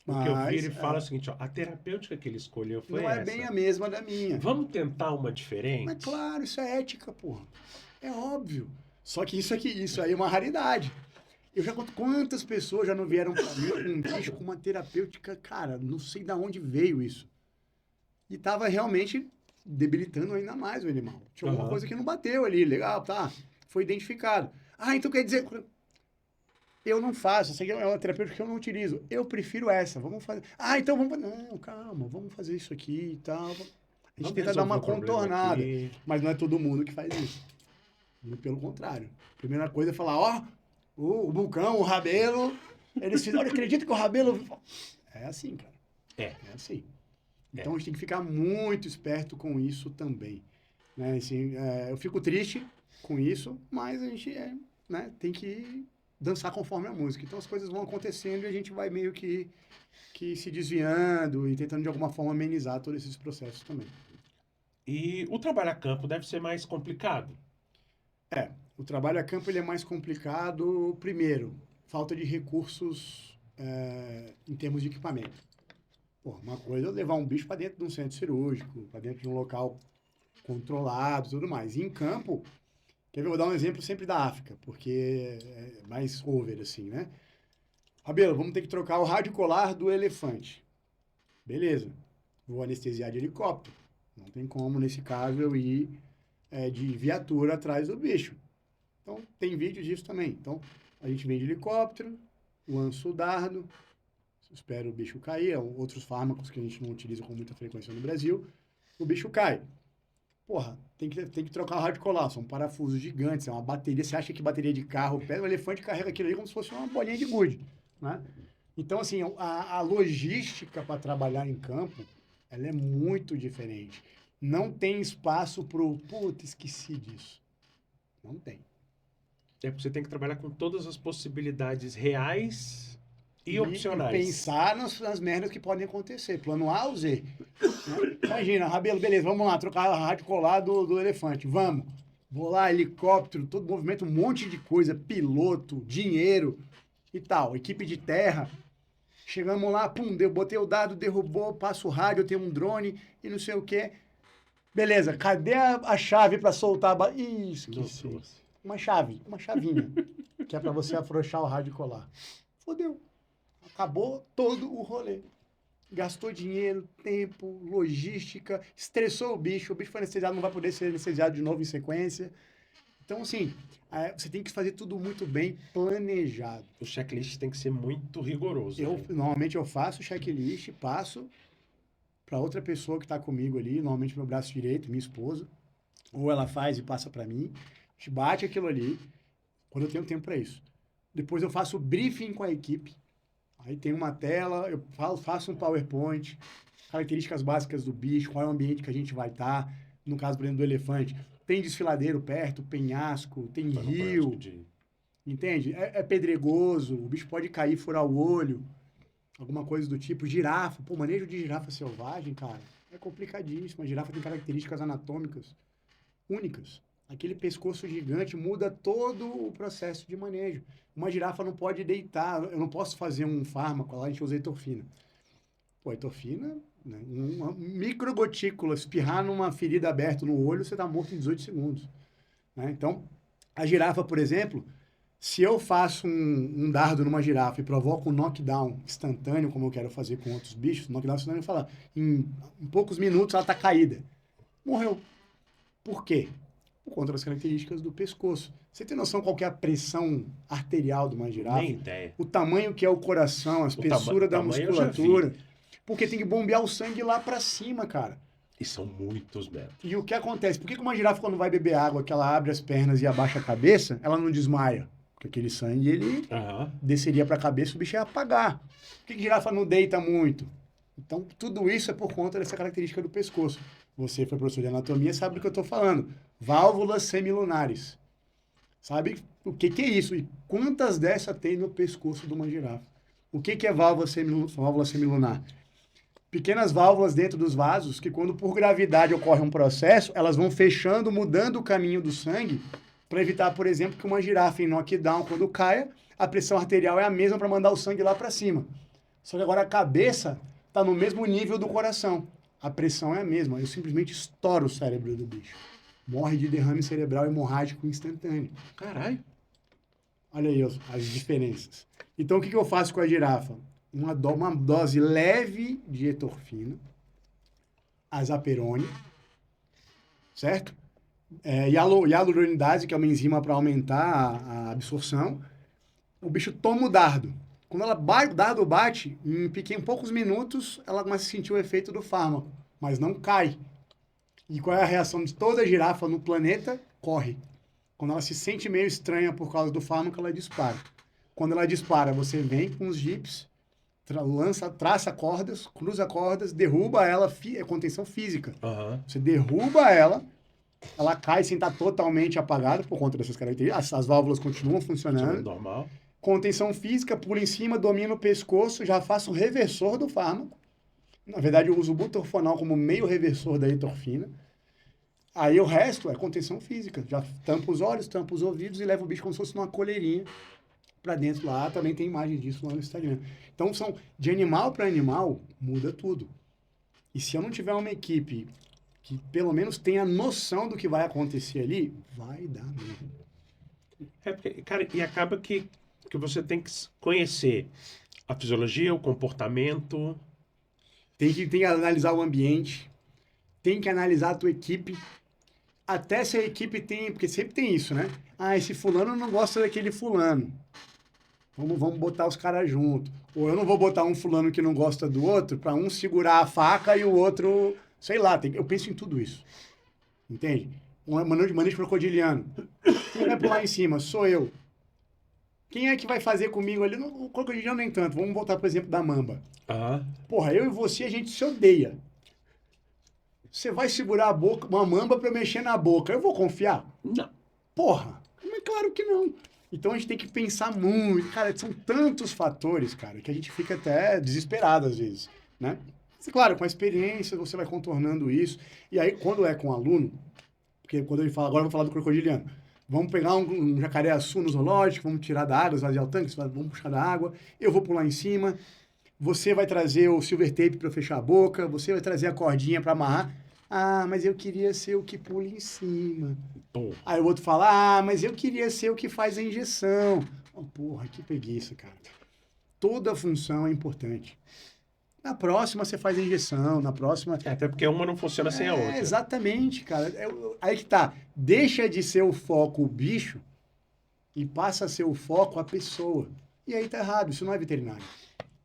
Speaker 1: O que eu viro e falo é o seguinte, ó, a terapêutica que ele escolheu foi
Speaker 2: não
Speaker 1: essa.
Speaker 2: é bem a mesma da minha.
Speaker 1: Vamos tentar uma diferente?
Speaker 2: Mas claro, isso é ética, porra. É óbvio. Só que isso aí é uma raridade. Eu já conto quantas pessoas já não vieram pra mim com um bicho com uma terapêutica, cara, não sei de onde veio isso. E tava realmente debilitando ainda mais o animal. Tinha alguma coisa que não bateu ali, legal, tá. Foi identificado. Ah, então quer dizer, eu não faço, essa aqui é uma terapêutica que eu não utilizo. Eu prefiro essa, vamos fazer. Ah, então vamos. Não, calma, vamos fazer isso aqui e tal. A gente tenta dar uma contornada, mas não é todo mundo que faz isso. Muito pelo contrário. A primeira coisa é falar, ó, o Vulcão, o Rabelo, eles fizeram, olha, acredita que o Rabelo... É assim, cara. É assim. Então a gente tem que ficar muito esperto com isso também. Né? Assim, eu fico triste com isso, mas a gente né, tem que dançar conforme a música. Então as coisas vão acontecendo e a gente vai meio que se desviando e tentando de alguma forma amenizar todos esses processos também.
Speaker 1: E o trabalho a campo deve ser mais complicado?
Speaker 2: O trabalho a campo ele é mais complicado, primeiro, falta de recursos em termos de equipamento. Pô, uma coisa é levar um bicho para dentro de um centro cirúrgico, para dentro de um local controlado e tudo mais. E em campo, quer ver, eu vou dar um exemplo sempre da África, porque é mais over, assim, né? Rabelo, vamos ter que trocar o rádio colar do elefante. Beleza. Vou anestesiar de helicóptero. Não tem como, nesse caso, eu ir de viatura atrás do bicho. Então, tem vídeo disso também. Então, a gente vem de helicóptero, lança o dardo, espera o bicho cair, outros fármacos que a gente não utiliza com muita frequência no Brasil, o bicho cai. Porra, tem que trocar o rádio colar, são parafusos gigantes, é uma bateria, você acha que bateria de carro, pega o elefante carrega aquilo aí como se fosse uma bolinha de gude, né? Então, assim, a logística para trabalhar em campo, ela é muito diferente. Não tem espaço pro, puta, esqueci disso. Não tem.
Speaker 1: Você tem que trabalhar com todas as possibilidades reais e opcionais.
Speaker 2: E pensar nas merdas que podem acontecer. Plano A ou Z. Né? Imagina, Rabelo, beleza, vamos lá, trocar a rádio colar do elefante. Vamos. Vou lá, helicóptero, todo movimento, um monte de coisa, piloto, dinheiro e tal. Equipe de terra. Chegamos lá, pum, botei o dado, derrubou, passo o rádio, eu tenho um drone e não sei o quê. Beleza, cadê a chave para soltar a Ih, esqueci. Uma chavinha, que é para você afrouxar o rádio colar. Fodeu. Acabou todo o rolê. Gastou dinheiro, tempo, logística, estressou o bicho foi anestesiado, não vai poder ser anestesiado de novo em sequência. Então, assim, você tem que fazer tudo muito bem planejado.
Speaker 1: O checklist tem que ser muito rigoroso, né?
Speaker 2: Normalmente eu faço o checklist, passo para outra pessoa que está comigo ali, normalmente meu braço direito, minha esposa, ou ela faz e passa para mim, a gente bate aquilo ali, quando eu tenho tempo para isso. Depois eu faço o briefing com a equipe, aí tem uma tela, eu faço um PowerPoint, características básicas do bicho, qual é o ambiente que a gente vai estar, no caso, por exemplo, do elefante, tem desfiladeiro perto, penhasco, tem rio, entende? É pedregoso, o bicho pode cair, furar o olho, alguma coisa do tipo. Girafa, pô, manejo de girafa selvagem, cara, é complicadíssimo. A girafa tem características anatômicas únicas. Aquele pescoço gigante muda todo o processo de manejo. Uma girafa não pode deitar, eu não posso fazer um fármaco, lá a gente usa etorfina. Pô, etorfina, né, uma microgotícula, espirrar numa ferida aberta no olho, você está morto em 18 segundos. Né? Então, a girafa, por exemplo, se eu faço um dardo numa girafa e provoco um knockdown instantâneo, como eu quero fazer com outros bichos, knockdown instantâneo, fala, em poucos minutos ela está caída. Morreu. Por quê? Por conta das características do pescoço. Você tem noção qual que é a pressão arterial de uma girafa?
Speaker 1: Nem ideia.
Speaker 2: O tamanho que é o coração, a espessura da musculatura. Porque tem que bombear o sangue lá para cima, cara.
Speaker 1: E são muitos metros.
Speaker 2: E o que acontece? Por que uma girafa, quando vai beber água, que ela abre as pernas e abaixa a cabeça, ela não desmaia? Porque aquele sangue, ele desceria para a cabeça, o bicho ia apagar. Por que a girafa não deita muito? Então, tudo isso é por conta dessa característica do pescoço. Você foi professor de anatomia, sabe do que eu estou falando. Válvulas semilunares. Sabe o que é isso? E quantas dessas tem no pescoço de uma girafa? O que é válvula semilunar? Pequenas válvulas dentro dos vasos que, quando por gravidade ocorre um processo, elas vão fechando, mudando o caminho do sangue para evitar, por exemplo, que uma girafa em knockdown, quando caia, a pressão arterial é a mesma para mandar o sangue lá para cima. Só que agora a cabeça está no mesmo nível do coração. A pressão é a mesma. Eu simplesmente estouro o cérebro do bicho. Morre de derrame cerebral hemorrágico instantâneo.
Speaker 1: Caralho.
Speaker 2: Olha aí as diferenças. Então, o que eu faço com a girafa? Uma dose leve de etorfina, azaperone, certo? Hialuronidase, que é uma enzima para aumentar a absorção. O bicho toma o dardo. Quando o dardo bate, em poucos minutos, ela começa a sentir o efeito do fármaco, mas não cai. E qual é a reação de toda girafa no planeta? Corre. Quando ela se sente meio estranha por causa do fármaco, ela dispara. Quando ela dispara, você vem com os jips, traça cordas, cruza cordas, derruba ela, é contenção física. Você derruba ela cai sem estar totalmente apagada por conta dessas características. As válvulas continuam funcionando.
Speaker 1: Normal.
Speaker 2: Contenção física, pula em cima, domina o pescoço, já faço o reversor do fármaco. Na verdade, eu uso o butorfanol como meio reversor da etorfina. Aí o resto é contenção física. Já tampa os olhos, tampa os ouvidos e leva o bicho como se fosse uma coleirinha para dentro lá. Também tem imagem disso lá no Instagram. Então, de animal para animal, muda tudo. E se eu não tiver uma equipe que pelo menos tenha noção do que vai acontecer ali, vai dar mesmo.
Speaker 1: Cara, e acaba que você tem que conhecer a fisiologia, o comportamento.
Speaker 2: Tem que analisar o ambiente, tem que analisar a tua equipe, até se a equipe tem, porque sempre tem isso, né? Ah, esse fulano não gosta daquele fulano. Vamos botar os caras junto. Ou eu não vou botar um fulano que não gosta do outro para um segurar a faca e o outro, sei lá, eu penso em tudo isso. Entende? Um manejo crocodiliano. Quem vai pular em cima? Sou eu. Quem é que vai fazer comigo ali? O crocodiliano nem tanto. Vamos voltar, por exemplo, da mamba. Porra, eu e você, a gente se odeia. Você vai segurar uma mamba pra eu mexer na boca. Eu vou confiar?
Speaker 1: Não.
Speaker 2: Porra, mas claro que não. Então a gente tem que pensar muito. Cara, são tantos fatores, cara, que a gente fica até desesperado às vezes, né? Mas, claro, com a experiência você vai contornando isso. E aí, quando é com aluno, porque quando ele fala, agora eu vou falar do crocodiliano. Vamos pegar um jacaré-açu no zoológico, vamos tirar da água, esvaziar o tanque, vamos puxar da água, eu vou pular em cima, você vai trazer o silver tape para fechar a boca, você vai trazer a cordinha para amarrar. Ah, mas eu queria ser o que pula em cima. Aí o outro fala, mas eu queria ser o que faz a injeção. Oh, porra, que preguiça, cara. Toda função é importante. Na próxima você faz a injeção, na próxima...
Speaker 1: Até porque uma não funciona sem a outra.
Speaker 2: Exatamente, cara. Aí que tá. Deixa de ser o foco o bicho e passa a ser o foco a pessoa. E aí tá errado, isso não é veterinário.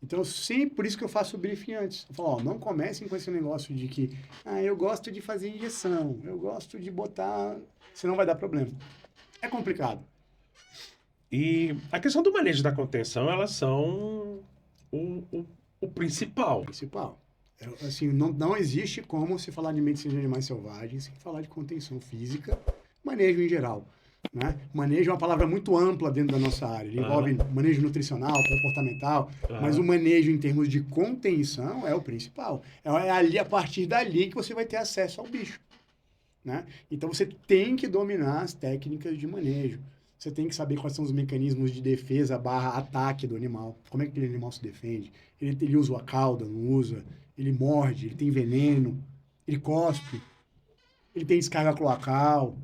Speaker 2: Então, sempre por isso que eu faço o briefing antes. Eu falo, ó, não comecem com esse negócio de que, eu gosto de fazer injeção, eu gosto de botar, senão vai dar problema. É complicado.
Speaker 1: E a questão do manejo da contenção, elas são o principal.
Speaker 2: Principal. Assim, não existe como se falar de medicina de animais selvagens sem falar de contenção física, manejo em geral. Né? Manejo é uma palavra muito ampla dentro da nossa área. Ele envolve manejo nutricional, comportamental, mas o manejo em termos de contenção é o principal. É ali, a partir dali que você vai ter acesso ao bicho. Né? Então você tem que dominar as técnicas de manejo. Você tem que saber quais são os mecanismos de defesa / ataque do animal. Como é que aquele animal se defende? Ele usa a cauda, não usa? Ele morde, ele tem veneno, ele cospe, ele tem descarga cloacal,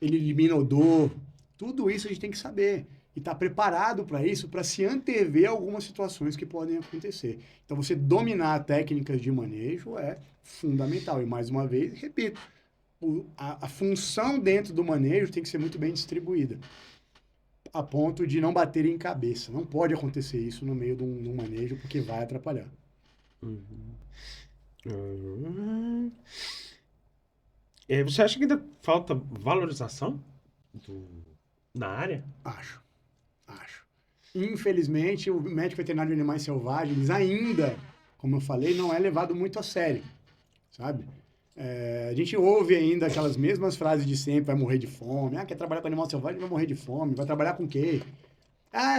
Speaker 2: ele elimina odor. Tudo isso a gente tem que saber. E estar preparado para isso, para se antever algumas situações que podem acontecer. Então, você dominar técnicas de manejo é fundamental. E, mais uma vez, repito, a função dentro do manejo tem que ser muito bem distribuída, a ponto de não bater em cabeça. Não pode acontecer isso no meio de um manejo, porque vai atrapalhar.
Speaker 1: Você acha que ainda falta valorização na área?
Speaker 2: Acho. Infelizmente, o médico veterinário de animais selvagens ainda, como eu falei, não é levado muito a sério, sabe? A gente ouve ainda aquelas mesmas frases de sempre, vai morrer de fome. Quer trabalhar com animal selvagem, vai morrer de fome. Vai trabalhar com o quê?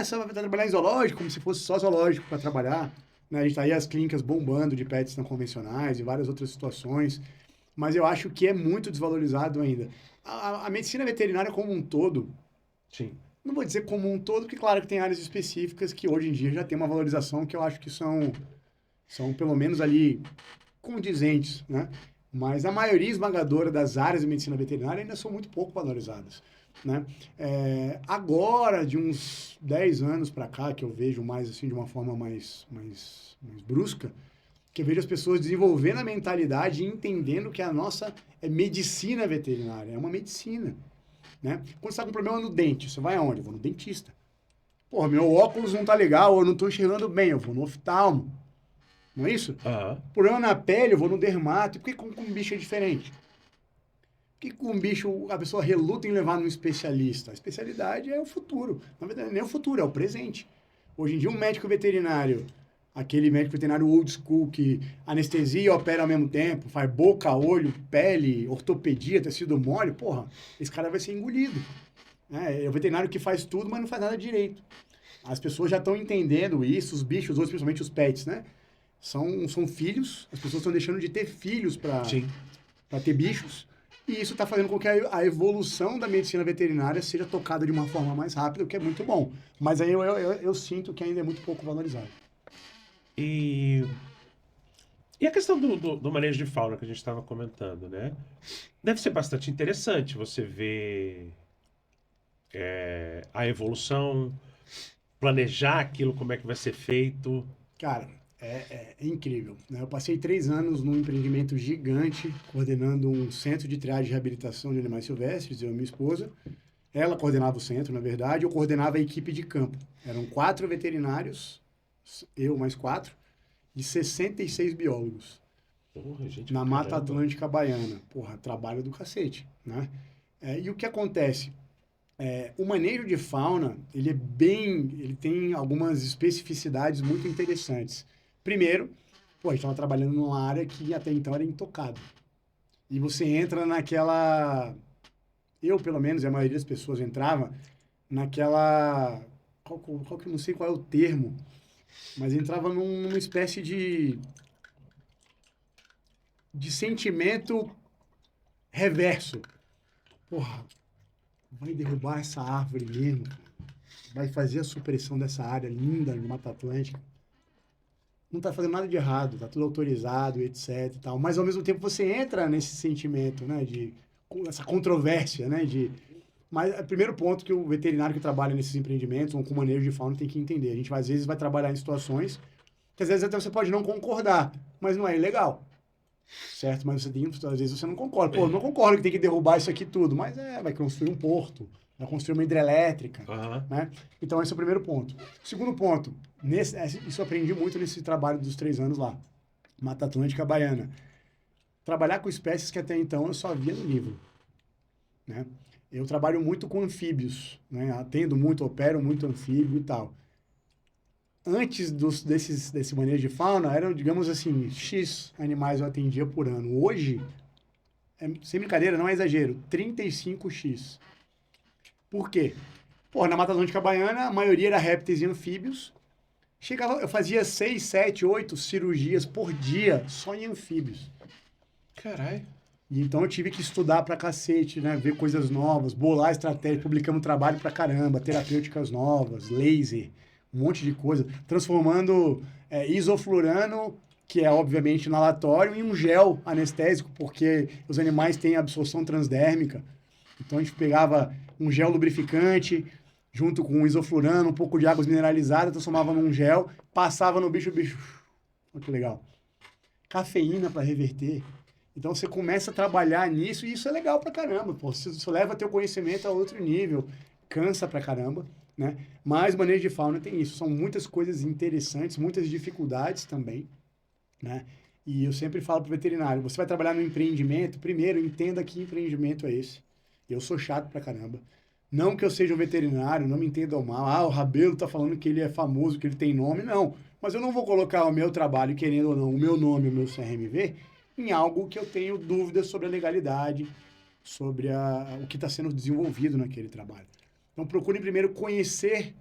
Speaker 2: Só vai trabalhar em zoológico, como se fosse só zoológico para trabalhar. Né? A gente tá aí as clínicas bombando de pets não convencionais e várias outras situações. Mas eu acho que é muito desvalorizado ainda. A medicina veterinária como um todo...
Speaker 1: Sim.
Speaker 2: Não vou dizer como um todo, porque claro que tem áreas específicas que hoje em dia já tem uma valorização que eu acho que são pelo menos ali condizentes, né? Mas a maioria esmagadora das áreas de medicina veterinária ainda são muito pouco valorizadas, né? Agora, de uns 10 anos para cá, que eu vejo mais assim, de uma forma mais brusca, que eu vejo as pessoas desenvolvendo a mentalidade e entendendo que a nossa é medicina veterinária, é uma medicina. Né? Quando você está com problema no dente, você vai aonde? Eu vou no dentista. Porra, meu óculos não tá legal, eu não estou enxergando bem, eu vou no oftalmo. Não é isso? Problema na pele, eu vou no dermato. Por que com um bicho é diferente? Por que com um bicho a pessoa reluta em levar num especialista? A especialidade é o futuro. Na verdade, nem é o futuro, é o presente. Hoje em dia, um médico veterinário, aquele médico veterinário old school que anestesia e opera ao mesmo tempo, faz boca, olho, pele, ortopedia, tecido mole, porra, esse cara vai ser engolido. É o veterinário que faz tudo, mas não faz nada direito. As pessoas já estão entendendo isso, os bichos, hoje, principalmente os pets, né? São filhos, as pessoas estão deixando de ter filhos para ter bichos, e isso está fazendo com que a evolução da medicina veterinária seja tocada de uma forma mais rápida, o que é muito bom. Mas aí eu sinto que ainda é muito pouco valorizado.
Speaker 1: E a questão do manejo de fauna que a gente estava comentando, né? Deve ser bastante interessante você ver a evolução, planejar aquilo, como é que vai ser feito.
Speaker 2: Cara, é incrível. Né? Eu passei 3 anos num empreendimento gigante, coordenando um centro de triagem e reabilitação de animais silvestres, eu e minha esposa. Ela coordenava o centro, na verdade, eu coordenava a equipe de campo. Eram 4 veterinários, eu mais 4, de 66 biólogos.
Speaker 1: Porra, gente,
Speaker 2: na Mata
Speaker 1: caramba.
Speaker 2: Atlântica Baiana. Porra, trabalho do cacete, né? E o que acontece? O manejo de fauna, ele tem algumas especificidades muito interessantes. Primeiro, a gente estava trabalhando numa área que até então era intocada. E você entra naquela... Eu, pelo menos, e a maioria das pessoas entrava naquela... Qual que eu não sei qual é o termo, mas entrava numa espécie de sentimento reverso. Porra, vai derrubar essa árvore mesmo, vai fazer a supressão dessa área linda de Mata Atlântica. Não está fazendo nada de errado, está tudo autorizado, etc. E tal. Mas, ao mesmo tempo, você entra nesse sentimento, né, essa controvérsia, né, Mas o primeiro ponto que o veterinário que trabalha nesses empreendimentos ou com manejo de fauna tem que entender. A gente, às vezes, vai trabalhar em situações Que às vezes até você pode não concordar, mas não é ilegal. Certo? Mas você tem, às vezes você não concorda. Pô, eu não concordo que tem que derrubar isso aqui tudo, mas vai construir um porto, vai construir uma hidrelétrica,
Speaker 1: Aham.
Speaker 2: né? Então esse é o primeiro ponto. Segundo ponto, isso eu aprendi muito nesse trabalho dos 3 anos lá, Mata Atlântica Baiana. Trabalhar com espécies que até então eu só via no livro, né? Eu trabalho muito com anfíbios, né? Atendo muito, opero muito anfíbio e tal. Antes desse manejo de fauna, eram, digamos assim, X animais eu atendia por ano. Hoje, sem brincadeira, não é exagero, 35x. Por quê? Pô, na Mata Atlântica Baiana, a maioria era répteis e anfíbios. Eu fazia 6, 7, 8 cirurgias por dia só em anfíbios.
Speaker 1: Caralho.
Speaker 2: E então eu tive que estudar pra cacete, né? Ver coisas novas, bolar estratégia, publicamos trabalho pra caramba, terapêuticas novas, laser, um monte de coisa. Transformando isoflurano, que é obviamente inalatório, em um gel anestésico, porque os animais têm absorção transdérmica. Então a gente pegava um gel lubrificante, junto com isoflurano, um pouco de águas mineralizadas, transformava num gel, passava no bicho, olha que legal. Cafeína para reverter. Então você começa a trabalhar nisso e isso é legal pra caramba. Pô, isso leva teu conhecimento a outro nível, cansa pra caramba, né? Mas manejo de fauna tem isso. São muitas coisas interessantes, muitas dificuldades também, né? E eu sempre falo pro veterinário, você vai trabalhar no empreendimento, primeiro entenda que empreendimento é esse. Eu sou chato pra caramba. Não que eu seja um veterinário, não me entendam mal. Ah, o Rabelo tá falando que ele é famoso, que ele tem nome. Não. Mas eu não vou colocar o meu trabalho, querendo ou não, o meu nome, o meu CRMV, em algo que eu tenho dúvidas sobre a legalidade, sobre o que está sendo desenvolvido naquele trabalho. Então, procure primeiro conhecer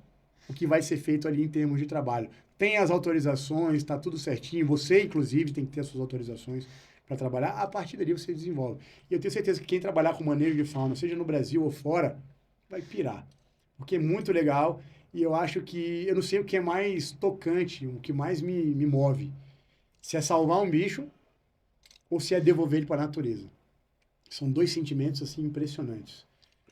Speaker 2: o que vai ser feito ali em termos de trabalho. Tem as autorizações, está tudo certinho. Você, inclusive, tem que ter as suas autorizações para trabalhar. A partir dali, você desenvolve. E eu tenho certeza que quem trabalhar com manejo de fauna, seja no Brasil ou fora, vai pirar. Porque é muito legal e eu acho que, eu não sei o que é mais tocante, o que mais me move. Se é salvar um bicho ou se é devolver ele para a natureza. São dois sentimentos assim impressionantes.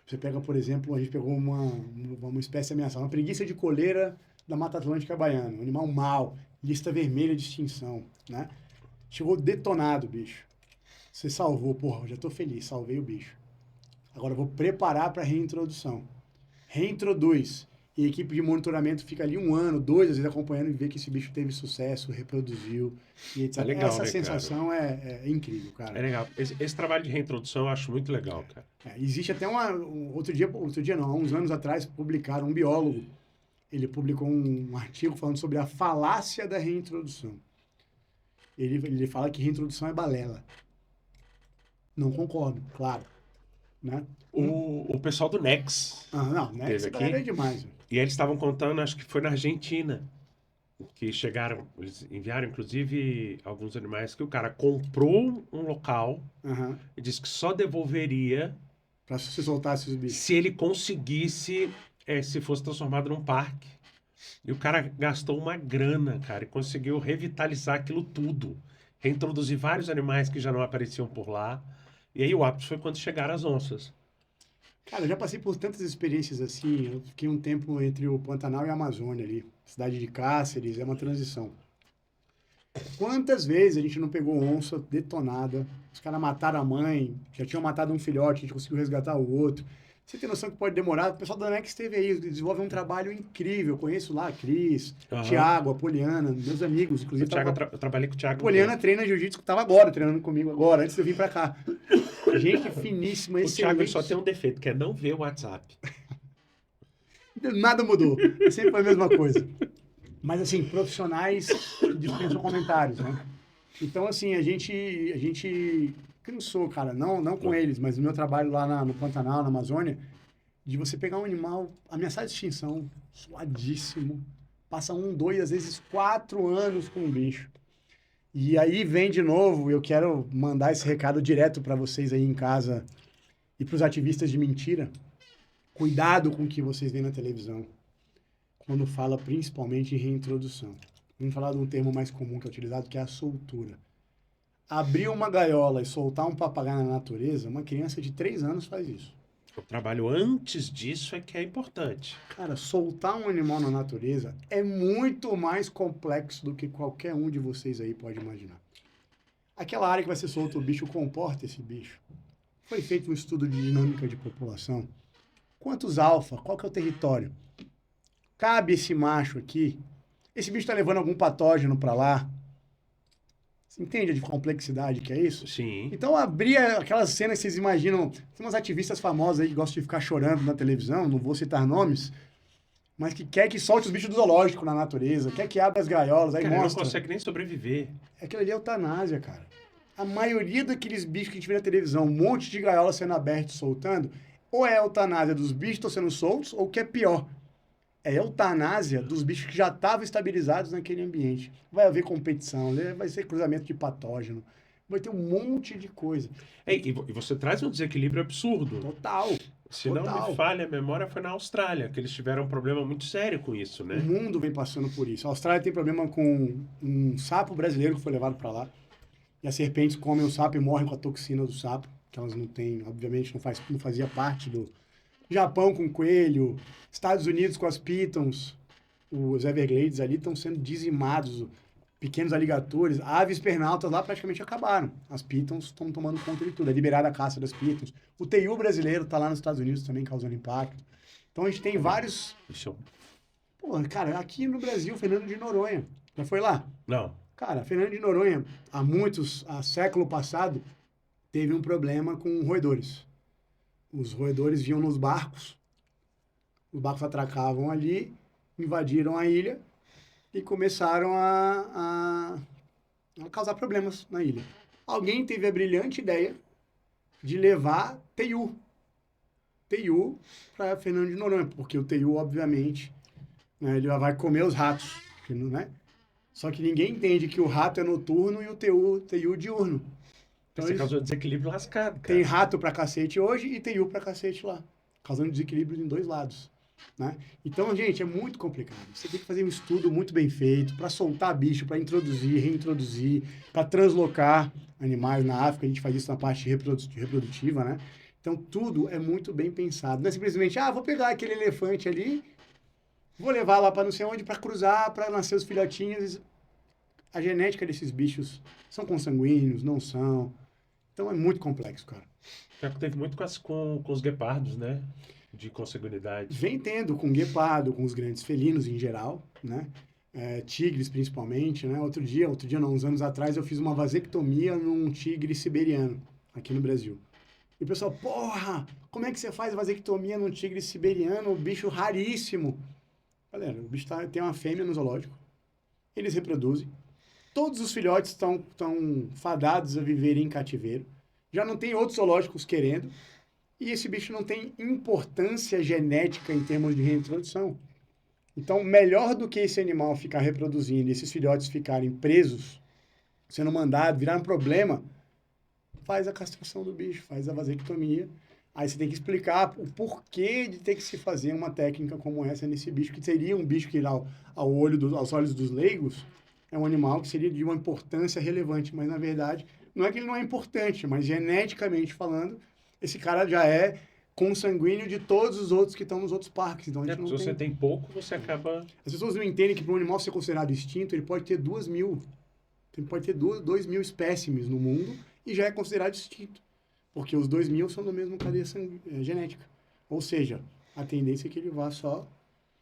Speaker 2: Você pega, por exemplo, a gente pegou uma espécie ameaçada, uma preguiça de coleira da Mata Atlântica Baiana, um animal mau, lista vermelha de extinção, né? Chegou detonado o bicho. Você salvou, porra, já estou feliz, salvei o bicho. Agora eu vou preparar para a reintrodução. Reintroduz. E a equipe de monitoramento fica ali 1 ano, 2, às vezes acompanhando e vê que esse bicho teve sucesso, reproduziu e etc.
Speaker 1: É legal,
Speaker 2: Essa
Speaker 1: né,
Speaker 2: sensação é incrível, cara.
Speaker 1: É legal. Esse trabalho de reintrodução eu acho muito legal, cara.
Speaker 2: Existe até outro dia não, há uns anos atrás, publicaram um biólogo. Ele publicou um artigo falando sobre a falácia da reintrodução. Ele fala que reintrodução é balela. Não concordo, claro. Né?
Speaker 1: O pessoal do Nex
Speaker 2: Não, né?
Speaker 1: teve
Speaker 2: Essa
Speaker 1: aqui.
Speaker 2: galera é demais. Véio.
Speaker 1: E eles estavam contando, acho que foi na Argentina, que chegaram, eles enviaram inclusive alguns animais que o cara comprou um local e disse que só devolveria
Speaker 2: para se soltasse os bichos.
Speaker 1: Se ele conseguisse, se fosse transformado num parque. E o cara gastou uma grana, cara, e conseguiu revitalizar aquilo tudo. Reintroduzir vários animais que já não apareciam por lá. E aí o ápice foi quando chegaram as onças.
Speaker 2: Cara, eu já passei por tantas experiências assim. Eu fiquei um tempo entre o Pantanal e a Amazônia ali. Cidade de Cáceres, é uma transição. Quantas vezes a gente não pegou onça detonada? Os caras mataram a mãe, já tinham matado um filhote, a gente conseguiu resgatar o outro. Você tem noção que pode demorar? O pessoal da Nex esteve aí, desenvolve um trabalho incrível. Eu conheço lá a Cris, Tiago, a Poliana, meus amigos, inclusive.
Speaker 1: Eu trabalhei com o Tiago.
Speaker 2: A Poliana treina jiu-jitsu, que estava agora treinando comigo, agora, antes de eu vir pra cá. Gente finíssima, excelente.
Speaker 1: O Thiago só tem um defeito, que é não ver o WhatsApp.
Speaker 2: Nada mudou. Sempre foi a mesma coisa. Mas, assim, profissionais dispensam comentários, né? Então, assim, a gente cansou, cara, não com eles, mas no meu trabalho lá no Pantanal, na Amazônia, de você pegar um animal ameaçado de extinção, suadíssimo, passa 1, 2, às vezes 4 anos com um bicho. E aí vem de novo, eu quero mandar esse recado direto para vocês aí em casa e para os ativistas de mentira. Cuidado com o que vocês veem na televisão, quando fala principalmente em reintrodução. Vamos falar de um termo mais comum que é utilizado, que é a soltura. Abrir uma gaiola e soltar um papagaio na natureza, uma criança de 3 anos faz isso.
Speaker 1: O trabalho antes disso é que é importante.
Speaker 2: Cara, soltar um animal na natureza é muito mais complexo do que qualquer um de vocês aí pode imaginar. Aquela área que vai ser solto o bicho comporta esse bicho. Foi feito um estudo de dinâmica de população. Quantos alfa? Qual que é o território? Cabe esse macho aqui? Esse bicho está levando algum patógeno para lá? Você entende a complexidade que é isso?
Speaker 1: Sim.
Speaker 2: Então, abrir aquelas cenas que vocês imaginam... Tem umas ativistas famosas aí que gostam de ficar chorando na televisão, não vou citar nomes, mas que quer que solte os bichos do zoológico na natureza, quer que abra as gaiolas, aí
Speaker 1: Cara,
Speaker 2: mostra.
Speaker 1: não consegue nem sobreviver.
Speaker 2: Aquilo ali é eutanásia, cara. A maioria daqueles bichos que a gente vê na televisão, um monte de gaiola sendo aberta e soltando, ou é a eutanásia dos bichos que estão sendo soltos, ou o que é pior, é a eutanásia dos bichos que já estavam estabilizados naquele ambiente. Vai haver competição, vai ser cruzamento de patógeno, vai ter um monte de coisa.
Speaker 1: E você traz um desequilíbrio absurdo.
Speaker 2: Total.
Speaker 1: Se não
Speaker 2: Total.
Speaker 1: me falha a memória, foi na Austrália, que eles tiveram um problema muito sério com isso,
Speaker 2: O
Speaker 1: né?
Speaker 2: mundo vem passando por isso. A Austrália tem problema com um sapo brasileiro que foi levado para lá. E as serpentes comem o sapo e morrem com a toxina do sapo, que elas não têm, obviamente, não fazia parte do Japão com coelho, Estados Unidos com as pitons, os Everglades ali estão sendo dizimados, pequenos aligatores, aves pernaltas lá praticamente acabaram. As pitons estão tomando conta de tudo, é liberada a caça das pitons. O teiu brasileiro está lá nos Estados Unidos também causando impacto. Então a gente tem vários...
Speaker 1: Isso.
Speaker 2: Pô, cara, aqui no Brasil, Fernando de Noronha, já foi lá?
Speaker 1: Não.
Speaker 2: Cara, Fernando de Noronha, há século passado, teve um problema com roedores. Os roedores vinham nos barcos, os barcos atracavam ali, invadiram a ilha e começaram a causar problemas na ilha. Alguém teve a brilhante ideia de levar teiu para Fernando de Noronha, porque o teiu, obviamente, né, ele vai comer os ratos, né? Só que ninguém entende que o rato é noturno e o teiu diurno. Então,
Speaker 1: Você causou desequilíbrio lascado, cara.
Speaker 2: tem rato pra cacete hoje e teiu pra cacete lá, causando desequilíbrio em dois lados, né? Então, gente, é muito complicado. Você tem que fazer um estudo muito bem feito para soltar bicho, para introduzir, reintroduzir, para translocar animais na África. A gente faz isso na parte reprodutiva, né? Então, tudo é muito bem pensado. Não é simplesmente, vou pegar aquele elefante ali, vou levar lá para não sei onde, para cruzar, para nascer os filhotinhos. A genética desses bichos são consanguíneos, não são. Então é muito complexo, cara.
Speaker 1: Já teve muito com os guepardos, né? De consanguinidade.
Speaker 2: Vem tendo com guepardo, com os grandes felinos em geral, né? Tigres principalmente, né? Outro dia não, uns anos atrás, eu fiz uma vasectomia num tigre siberiano, aqui no Brasil. E o pessoal, porra, como é que você faz vasectomia num tigre siberiano, um bicho raríssimo? Galera, o bicho tem uma fêmea no zoológico, eles reproduzem, todos os filhotes estão fadados a viverem em cativeiro, já não tem outros zoológicos querendo, e esse bicho não tem importância genética em termos de reintrodução. Então, melhor do que esse animal ficar reproduzindo e esses filhotes ficarem presos, sendo mandados, virar um problema, faz a castração do bicho, faz a vasectomia. Aí você tem que explicar o porquê de ter que se fazer uma técnica como essa nesse bicho, que seria um bicho que, aos olhos dos leigos, é um animal que seria de uma importância relevante. Mas, na verdade, não é que ele não é importante, mas geneticamente falando, esse cara já é consanguíneo de todos os outros que estão nos outros parques. Então,
Speaker 1: Se você tem pouco, você acaba...
Speaker 2: As pessoas não entendem que para um animal ser considerado extinto, ele pode ter 2.000. Ele pode ter 2.000 espécimes no mundo e já é considerado extinto. Porque os 2.000 são da mesma cadeia genética. Ou seja, a tendência é que ele vá só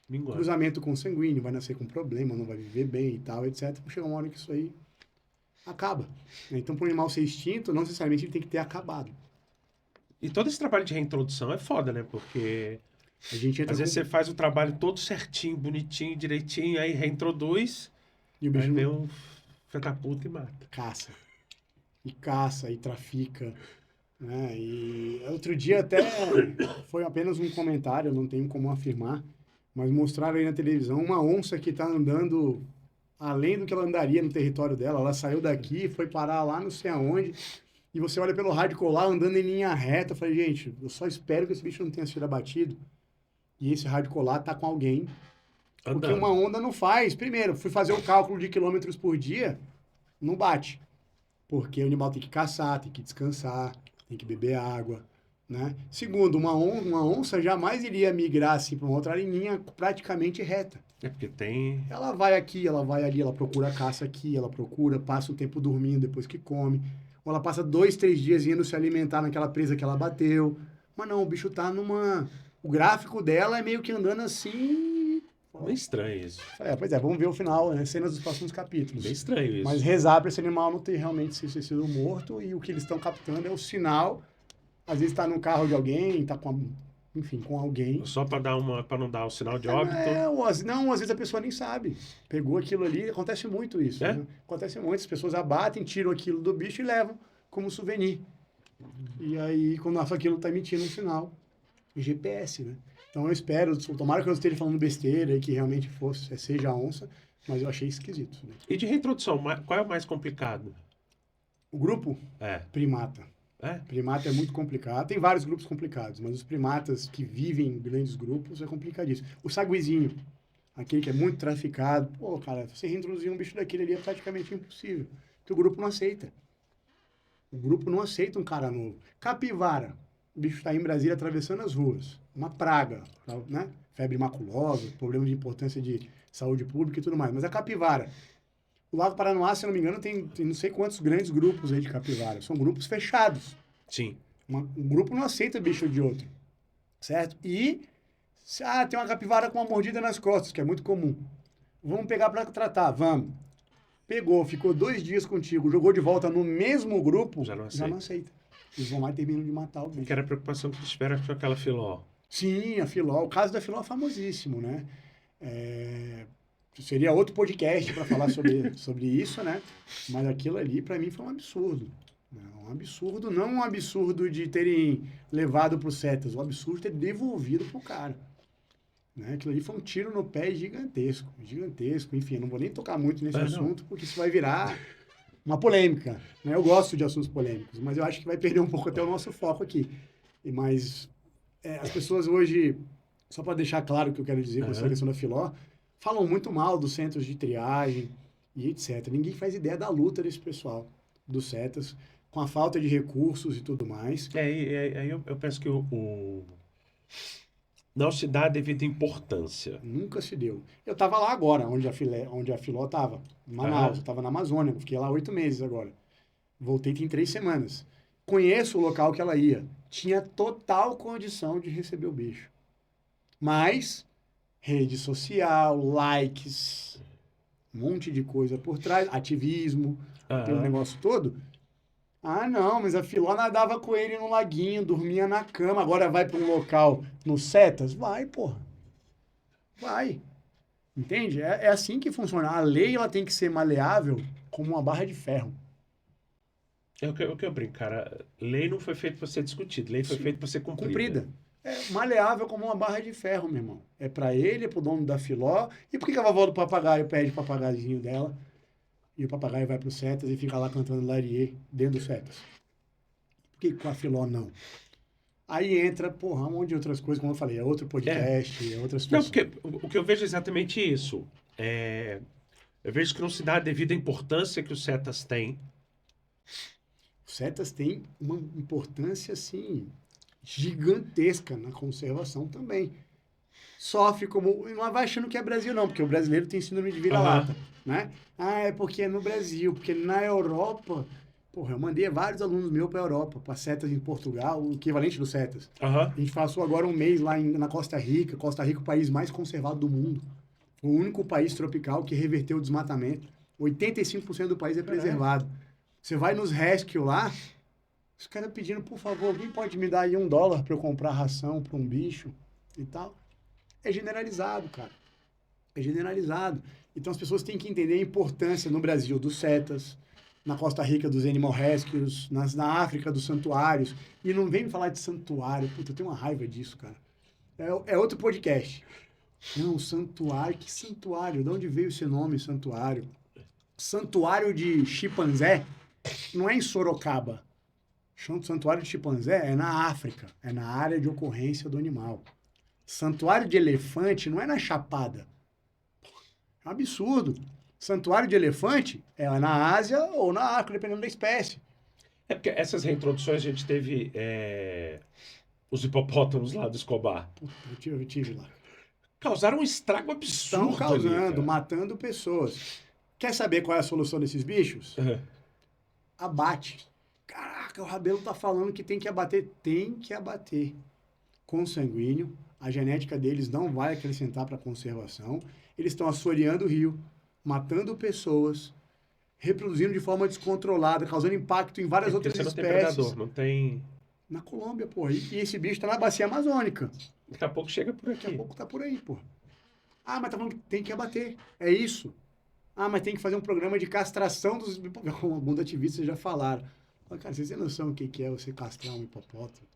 Speaker 2: cruzamento consanguíneo, vai nascer com problema, não vai viver bem e tal, etc. Chega uma hora que isso aí acaba. Então, para um animal ser extinto, não necessariamente ele tem que ter acabado.
Speaker 1: E todo esse trabalho de reintrodução é foda, né? Porque
Speaker 2: a gente
Speaker 1: às vezes você faz o trabalho todo certinho, bonitinho, direitinho, aí reintroduz,
Speaker 2: e o bicho
Speaker 1: aí vem um filho da puta e mata.
Speaker 2: Caça, e trafica. Né? E outro dia até foi apenas um comentário, não tenho como afirmar, mas mostraram aí na televisão uma onça que está andando além do que ela andaria no território dela. Ela saiu daqui, foi parar lá não sei aonde, e você olha pelo rádio colar andando em linha reta. Eu falei, gente, eu só espero que esse bicho não tenha sido abatido e esse rádio colar tá com alguém. Porque uma onda não faz. Primeiro, fui fazer o cálculo de quilômetros por dia, não bate. Porque o animal tem que caçar, tem que descansar, tem que beber água, Né? Segundo, uma onça jamais iria migrar assim para uma outra linha praticamente reta.
Speaker 1: É porque tem.
Speaker 2: Ela vai aqui, ela vai ali, ela procura caça aqui, ela procura, passa um tempo dormindo depois que come. Ou ela passa 2, 3 dias indo se alimentar naquela presa que ela bateu. Mas não, o bicho tá numa... O gráfico dela é meio que andando assim...
Speaker 1: Meio estranho isso.
Speaker 2: Pois é, vamos ver o final, né? Cenas dos próximos capítulos.
Speaker 1: Meio estranho isso.
Speaker 2: Mas rezar para esse animal não ter realmente sido morto, e o que eles estão captando é o sinal. Às vezes está no carro de alguém, está com alguém.
Speaker 1: Só para não dar o sinal de óbito.
Speaker 2: Não, às vezes a pessoa nem sabe. Pegou aquilo ali, acontece muito isso.
Speaker 1: É?
Speaker 2: Né? Acontece muito, as pessoas abatem, tiram aquilo do bicho e levam como souvenir. E aí, quando aquilo está emitindo um sinal, GPS, né? Então eu espero, tomara que eu esteja falando besteira e que realmente seja a onça, mas eu achei esquisito. Né?
Speaker 1: E de reintrodução, qual é o mais complicado?
Speaker 2: O grupo?
Speaker 1: É.
Speaker 2: Primata.
Speaker 1: É?
Speaker 2: Primata é muito complicado. Tem vários grupos complicados, mas os primatas que vivem em grandes grupos é complicadíssimo. O saguizinho, aquele que é muito traficado, pô, cara, você reintroduzir um bicho daquele ali é praticamente impossível, porque o grupo não aceita. O grupo não aceita um cara novo. Capivara, o bicho está em Brasília atravessando as ruas. Uma praga, né? Febre maculosa, problema de importância de saúde pública e tudo mais. Mas a capivara, o Lago Paranoá, se não me engano, tem não sei quantos grandes grupos aí de capivara. São grupos fechados.
Speaker 1: Sim.
Speaker 2: Um grupo não aceita bicho de outro. Certo? E, tem uma capivara com uma mordida nas costas, que é muito comum. Vamos pegar para tratar, vamos. Pegou, ficou 2 dias contigo, jogou de volta no mesmo grupo,
Speaker 1: Já não
Speaker 2: aceita. Eles vão lá e terminam de matar o bicho.
Speaker 1: Que era a preocupação que espera com aquela filó.
Speaker 2: Sim, a filó. O caso da filó é famosíssimo, né? Seria outro podcast para falar sobre isso, né? Mas aquilo ali, para mim, foi um absurdo. Um absurdo, não um absurdo de terem levado para os setas, um absurdo de ter devolvido para o cara. Né? Aquilo ali foi um tiro no pé gigantesco, gigantesco. Enfim, eu não vou nem tocar muito nesse assunto, porque isso vai virar uma polêmica. Né? Eu gosto de assuntos polêmicos, mas eu acho que vai perder um pouco até o nosso foco aqui. Mas as pessoas hoje, só para deixar claro o que eu quero dizer com essa questão da filó, falam muito mal dos centros de triagem e etc. Ninguém faz ideia da luta desse pessoal, dos setas, com a falta de recursos e tudo mais.
Speaker 1: Aí eu penso que não se dá a devida importância.
Speaker 2: Nunca se deu. Eu estava lá agora, onde a filó estava, em Manaus. Eu estava na Amazônia, fiquei lá 8 meses agora. Voltei tem 3 semanas. Conheço o local que ela ia. Tinha total condição de receber o bicho. Mas rede social, likes, um monte de coisa por trás, ativismo, pelo negócio todo. Não, mas a filó nadava com ele no laguinho, dormia na cama, agora vai para um local no setas? Vai, porra. Vai. Entende? É assim que funciona. A lei ela tem que ser maleável como uma barra de ferro.
Speaker 1: É o que eu brinco, cara. Lei não foi feita para ser discutida, lei foi feita para ser cumprida.
Speaker 2: É maleável como uma barra de ferro, meu irmão. É para ele, é pro dono da filó. E por que a vovó do papagaio pede o papagaiozinho dela? E o papagaio vai pro setas e fica lá cantando Larie dentro do setas. Por que com a filó não? Aí entra, um monte de outras coisas, como eu falei, é outro podcast, é outra situação.
Speaker 1: Não, porque o que eu vejo é exatamente isso. Eu vejo que não se dá a devida importância que os setas têm.
Speaker 2: Os setas têm uma importância, assim, gigantesca na conservação também. Sofre como... Não vai achando que é Brasil, não, porque o brasileiro tem síndrome de vira-lata, né? É porque é no Brasil, porque na Europa... eu mandei vários alunos meus para a Europa, para setas em Portugal, o equivalente do setas. A gente passou agora um mês lá na Costa Rica. Costa Rica, o país mais conservado do mundo. O único país tropical que reverteu o desmatamento. 85% do país é preservado. Você vai nos rescue lá, os caras pedindo, por favor, alguém pode me dar aí $1 para eu comprar ração para um bicho e tal. É generalizado, cara. É generalizado. Então as pessoas têm que entender a importância no Brasil dos setas, na Costa Rica dos animal rescues, na África dos santuários. E não vem me falar de santuário. Puta, eu tenho uma raiva disso, cara. É outro podcast. Não, santuário. Que santuário? De onde veio esse nome, santuário? Santuário de chimpanzé não é em Sorocaba. Santuário de chimpanzé é na África. É na área de ocorrência do animal. Santuário de elefante não é na Chapada. É um absurdo. Santuário de elefante é na Ásia ou na África, dependendo da espécie.
Speaker 1: É porque essas reintroduções a gente teve os hipopótamos lá do Escobar.
Speaker 2: Puta, eu tive lá.
Speaker 1: Causaram um estrago
Speaker 2: Estão
Speaker 1: absurdo ali,
Speaker 2: causando,
Speaker 1: cara.
Speaker 2: matando pessoas. Quer saber qual é a solução desses bichos?
Speaker 1: Uhum.
Speaker 2: Abate. Caraca, o Rabelo tá falando que tem que abater. Tem que abater. Consanguíneo, a genética deles não vai acrescentar para a conservação. Eles estão assoreando o rio, matando pessoas, reproduzindo de forma descontrolada, causando impacto em várias
Speaker 1: Porque
Speaker 2: outras
Speaker 1: você não tem
Speaker 2: espécies.
Speaker 1: predador, não tem.
Speaker 2: Na Colômbia, pô. E esse bicho tá na bacia amazônica.
Speaker 1: Daqui a pouco chega por
Speaker 2: Daqui a
Speaker 1: aqui.
Speaker 2: pouco tá por aí, pô. Ah, mas tá falando que tem que abater. É isso. Ah, mas tem que fazer um programa de castração dos... Como alguns ativistas já falaram. Mas, cara, vocês têm noção do que é você castrar um hipopótamo?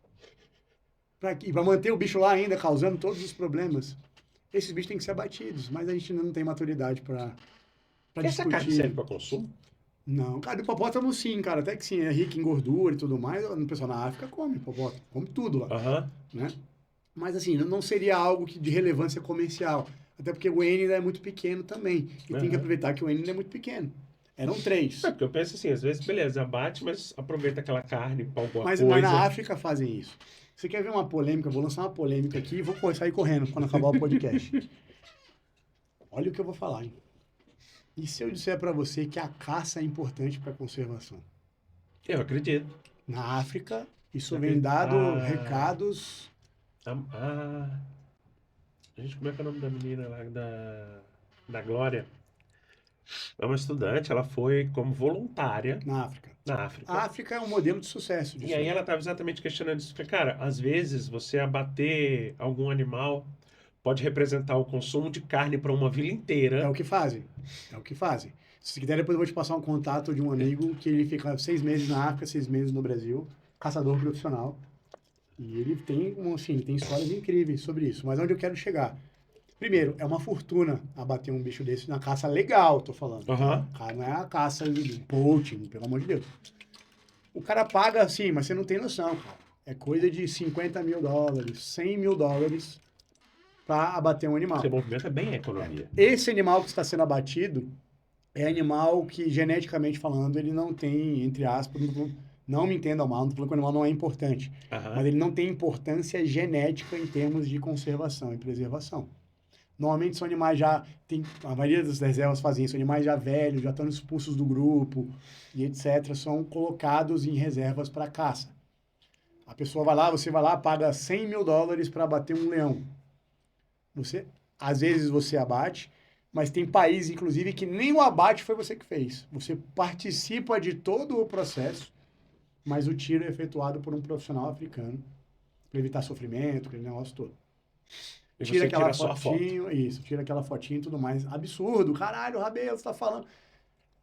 Speaker 2: Pra manter o bicho lá ainda, causando todos os problemas. Esses bichos têm que ser abatidos, mas a gente ainda não tem maturidade pra
Speaker 1: Essa carne
Speaker 2: discutir.
Speaker 1: serve para consumo?
Speaker 2: Não, cara, o hipopótamo sim, cara, até que sim, é rico em gordura e tudo mais. O pessoal na África come hipopótamo, come tudo lá,
Speaker 1: Aham.
Speaker 2: né? Mas assim, não seria algo de relevância comercial. Até porque o N ainda é muito pequeno também. E tem que
Speaker 1: Aham.
Speaker 2: aproveitar que o N ainda é muito pequeno. Eram 3.
Speaker 1: É, porque eu penso assim, às vezes, beleza, abate, mas aproveita aquela carne para alguma
Speaker 2: Mas
Speaker 1: coisa.
Speaker 2: na África fazem isso. Você quer ver uma polêmica? Eu vou lançar uma polêmica aqui e vou sair correndo quando acabar o podcast. Olha o que eu vou falar, hein? E se eu disser para você que a caça é importante para a conservação?
Speaker 1: Eu acredito.
Speaker 2: Na África, isso
Speaker 1: Eu
Speaker 2: vem
Speaker 1: acredito.
Speaker 2: dado recados.
Speaker 1: Gente, como é que é o nome da menina lá da Glória? É uma estudante, ela foi como voluntária
Speaker 2: Na África.
Speaker 1: na
Speaker 2: A
Speaker 1: África.
Speaker 2: África é um modelo de sucesso
Speaker 1: E
Speaker 2: disso.
Speaker 1: aí ela estava exatamente questionando isso. Falei, cara, às vezes você abater algum animal pode representar o consumo de carne para uma vila
Speaker 2: É
Speaker 1: inteira.
Speaker 2: o que fazem. É o que fazem. Se quiser, depois eu vou te passar um contato de um amigo que ele fica 6 meses na África, 6 meses no Brasil, caçador profissional. E ele tem, assim, ele tem histórias incríveis sobre isso. Mas onde eu quero chegar? Primeiro, é uma fortuna abater um bicho desse na caça legal, tô falando. Tá?
Speaker 1: Aham.
Speaker 2: Não é a caça de poaching, pelo amor de Deus. O cara paga assim, mas você não tem noção, cara. É coisa de 50 mil dólares, 100 mil dólares para abater um animal.
Speaker 1: Você movimenta bem a economia.
Speaker 2: Esse animal que está sendo abatido é animal que, geneticamente falando, ele não tem, entre aspas, não me entendam mal, não tô falando que o animal não é importante,
Speaker 1: Aham.
Speaker 2: mas ele não tem importância genética em termos de conservação e preservação. Normalmente são animais já, a maioria das reservas fazem isso, animais já velhos, já estão expulsos do grupo e etc., são colocados em reservas para caça. A pessoa vai lá, você vai lá, paga 100 mil dólares para abater um leão. Às vezes você abate, mas tem países, inclusive, que nem o abate foi você que fez. Você participa de todo o processo, mas o tiro é efetuado por um profissional africano para evitar sofrimento, aquele negócio todo.
Speaker 1: E
Speaker 2: Tira
Speaker 1: você
Speaker 2: aquela
Speaker 1: tira só a foto.
Speaker 2: fotinho, isso, tira aquela fotinho e tudo mais. Absurdo, caralho, Rabelo, você tá falando.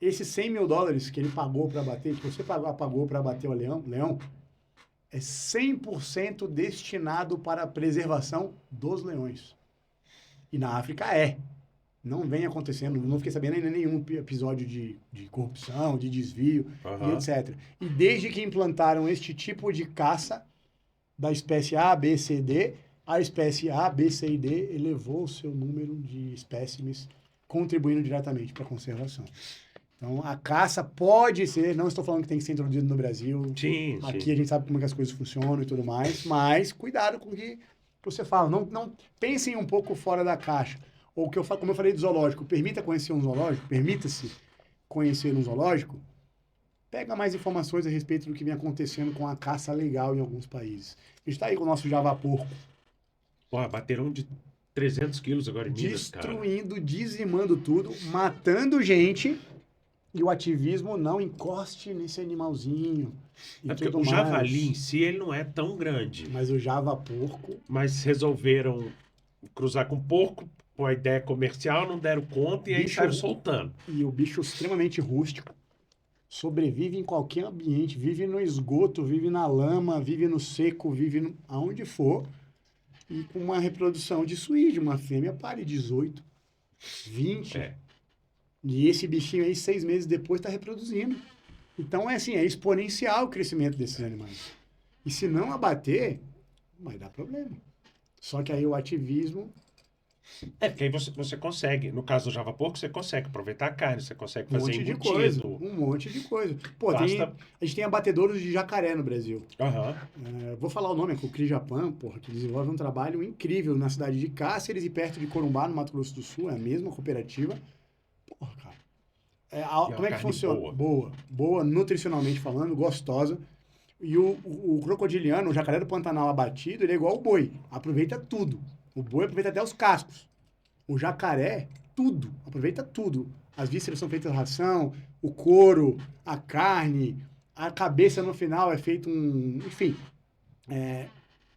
Speaker 2: Esses 100 mil dólares que ele pagou para bater, que você pagou para bater o leão, é 100% destinado para a preservação dos leões. E na África é. Não vem acontecendo, não fiquei sabendo ainda nenhum episódio de corrupção, de desvio e
Speaker 1: Aham.
Speaker 2: etc. E desde que implantaram este tipo de caça da espécie A, B, C, D, a espécie A, B, C e D elevou o seu número de espécimes, contribuindo diretamente para a conservação. Então, a caça pode ser, não estou falando que tem que ser introduzido no Brasil,
Speaker 1: Sim,
Speaker 2: aqui
Speaker 1: sim.
Speaker 2: a gente sabe como é que as coisas funcionam e tudo mais, mas cuidado com o que você fala. Não pensem um pouco fora da caixa. Ou que como eu falei do zoológico, permita conhecer um zoológico, permita-se conhecer um zoológico, pega mais informações a respeito do que vem acontecendo com a caça legal em alguns países. A gente está aí com o nosso javaporco,
Speaker 1: Pô, bateram de 300 quilos agora em Minas, cara.
Speaker 2: destruindo, dizimando tudo, matando gente, e o ativismo não encoste nesse animalzinho e
Speaker 1: É porque
Speaker 2: tudo
Speaker 1: o
Speaker 2: mais.
Speaker 1: javali em si, ele não é tão grande.
Speaker 2: Mas o javaporco,
Speaker 1: Mas resolveram cruzar com porco, com a ideia comercial, não deram conta e aí
Speaker 2: Bicho-
Speaker 1: saíram soltando.
Speaker 2: e o bicho extremamente rústico, sobrevive em qualquer ambiente, vive no esgoto, vive na lama, vive no seco, aonde for, e com uma reprodução de suíde, uma fêmea pare 18, 20,
Speaker 1: É.
Speaker 2: e esse bichinho aí 6 meses depois está reproduzindo. Então é assim, é exponencial o crescimento desses animais. E se não abater, vai dar problema. Só que aí o ativismo
Speaker 1: Porque aí você consegue, no caso do Java Porco, você consegue aproveitar a carne, você consegue
Speaker 2: Um
Speaker 1: fazer
Speaker 2: monte de coisa,
Speaker 1: embutido.
Speaker 2: um monte de coisa. Pô,
Speaker 1: Basta.
Speaker 2: a gente tem abatedouros de jacaré no Brasil.
Speaker 1: Aham.
Speaker 2: Vou falar o nome, é Cocri Japan, porra, que desenvolve um trabalho incrível na cidade de Cáceres e perto de Corumbá, no Mato Grosso do Sul, é a mesma cooperativa. Porra, cara.
Speaker 1: E é uma
Speaker 2: Como é que
Speaker 1: carne
Speaker 2: funciona?
Speaker 1: boa.
Speaker 2: Boa, boa, nutricionalmente falando, gostosa. E o crocodiliano, o jacaré do Pantanal abatido, ele é igual o boi, aproveita tudo. O boi aproveita até os cascos. O jacaré, tudo, aproveita tudo. As vísceras são feitas ração, o couro, a carne, a cabeça no final é feito um. Enfim,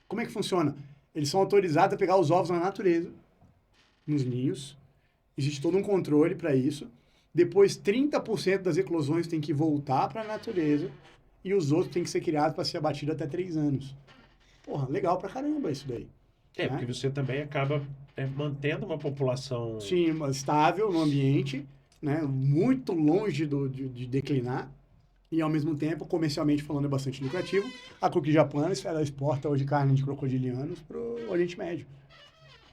Speaker 2: como é que funciona? Eles são autorizados a pegar os ovos na natureza, nos ninhos. Existe todo um controle para isso. Depois, 30% das eclosões tem que voltar para a natureza e os outros têm que ser criados para ser abatido até 3 anos. Porra, legal pra caramba isso daí.
Speaker 1: Porque
Speaker 2: Né?
Speaker 1: você também acaba mantendo uma população.
Speaker 2: Sim, estável no ambiente, né? Muito longe de declinar. E ao mesmo tempo, comercialmente falando, é bastante lucrativo. A Cookie Japan, ela exporta hoje carne de crocodilianos para o Oriente Médio.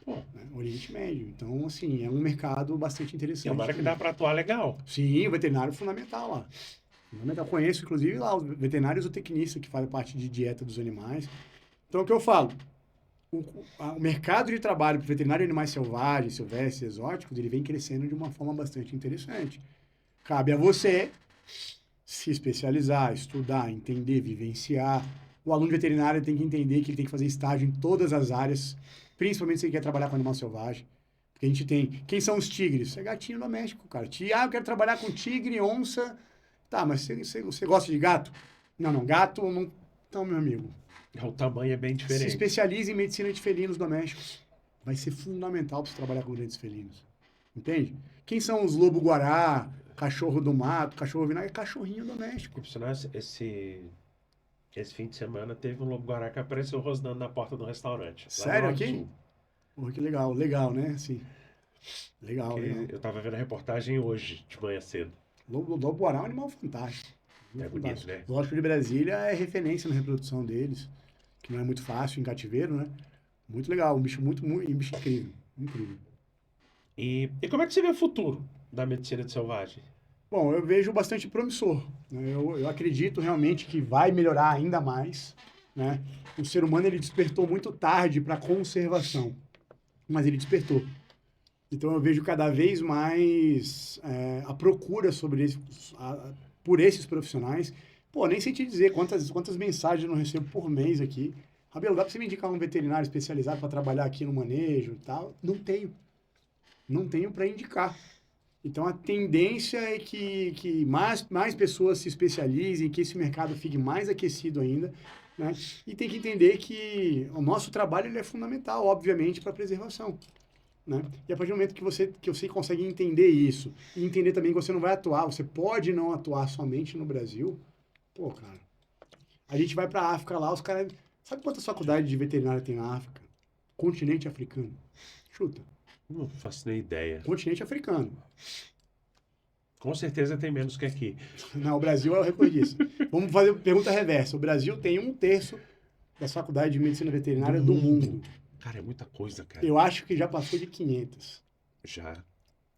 Speaker 1: Pô,
Speaker 2: Né? Oriente Médio. Então, assim, é um mercado bastante
Speaker 1: é
Speaker 2: interessante.
Speaker 1: uma área que dá para atuar legal.
Speaker 2: Sim, o veterinário é fundamental lá. Fundamental. Conheço, inclusive, lá os veterinários zootecnistas que fazem parte de dieta dos animais. Então, o que eu falo? O mercado de trabalho para veterinário de animais selvagens, silvestres, exóticos, ele vem crescendo de uma forma bastante interessante. Cabe a você se especializar, estudar, entender, vivenciar. O aluno veterinário tem que entender que ele tem que fazer estágio em todas as áreas, principalmente se ele quer trabalhar com animal selvagem. Porque a gente tem. Quem são os tigres? É gatinho doméstico, cara. Eu quero trabalhar com tigre, onça. Tá, mas você gosta de gato? Não, não, gato não. Então, meu amigo,
Speaker 1: O tamanho é bem
Speaker 2: se
Speaker 1: diferente.
Speaker 2: especialize em medicina de felinos domésticos. Vai ser fundamental para você trabalhar com grandes felinos. Entende? Quem são os lobo-guará, cachorro do mato, cachorro vinagre? É cachorrinho doméstico.
Speaker 1: Por sinal, esse fim de semana teve um lobo-guará que apareceu rosnando na porta do restaurante. Lá no
Speaker 2: Sério
Speaker 1: Norte
Speaker 2: aqui?
Speaker 1: Sul.
Speaker 2: Pô, que legal, legal, né? Assim, legal, legal.
Speaker 1: Eu tava vendo a reportagem hoje, de manhã cedo.
Speaker 2: Lobo-guará é um animal fantástico.
Speaker 1: É bonito, né?
Speaker 2: O Zoológico de Brasília é referência na reprodução deles, que não é muito fácil em cativeiro, né? Muito legal, um bicho um bicho incrível, incrível.
Speaker 1: E como é que você vê o futuro da medicina de selvagem?
Speaker 2: Bom, eu vejo bastante promissor. Né? Eu acredito realmente que vai melhorar ainda mais. Né? O ser humano ele despertou muito tarde para a conservação, mas ele despertou. Então eu vejo cada vez mais a procura por esses profissionais. Pô, nem sei te dizer quantas mensagens eu não recebo por mês aqui. Rabelo, dá para você me indicar um veterinário especializado para trabalhar aqui no manejo e tal? Não tenho. Não tenho para indicar. Então a tendência é que mais pessoas se especializem, que esse mercado fique mais aquecido ainda. Né? E tem que entender que o nosso trabalho ele é fundamental, obviamente, para a preservação. Né? E a partir do momento que você consegue entender isso, e entender também que você não vai atuar, você pode não atuar somente no Brasil, pô, cara. A gente vai para a África lá, os caras. Sabe quantas faculdades de veterinária tem na África? Continente africano. Chuta.
Speaker 1: Não faço nem ideia.
Speaker 2: Continente africano.
Speaker 1: Com certeza tem menos que aqui.
Speaker 2: Não, o Brasil é o recorde disso. Vamos fazer pergunta reversa. O Brasil tem 1/3 das faculdades de medicina veterinária do mundo.
Speaker 1: Cara, é muita coisa, cara.
Speaker 2: Eu acho que já passou de 500.
Speaker 1: Já,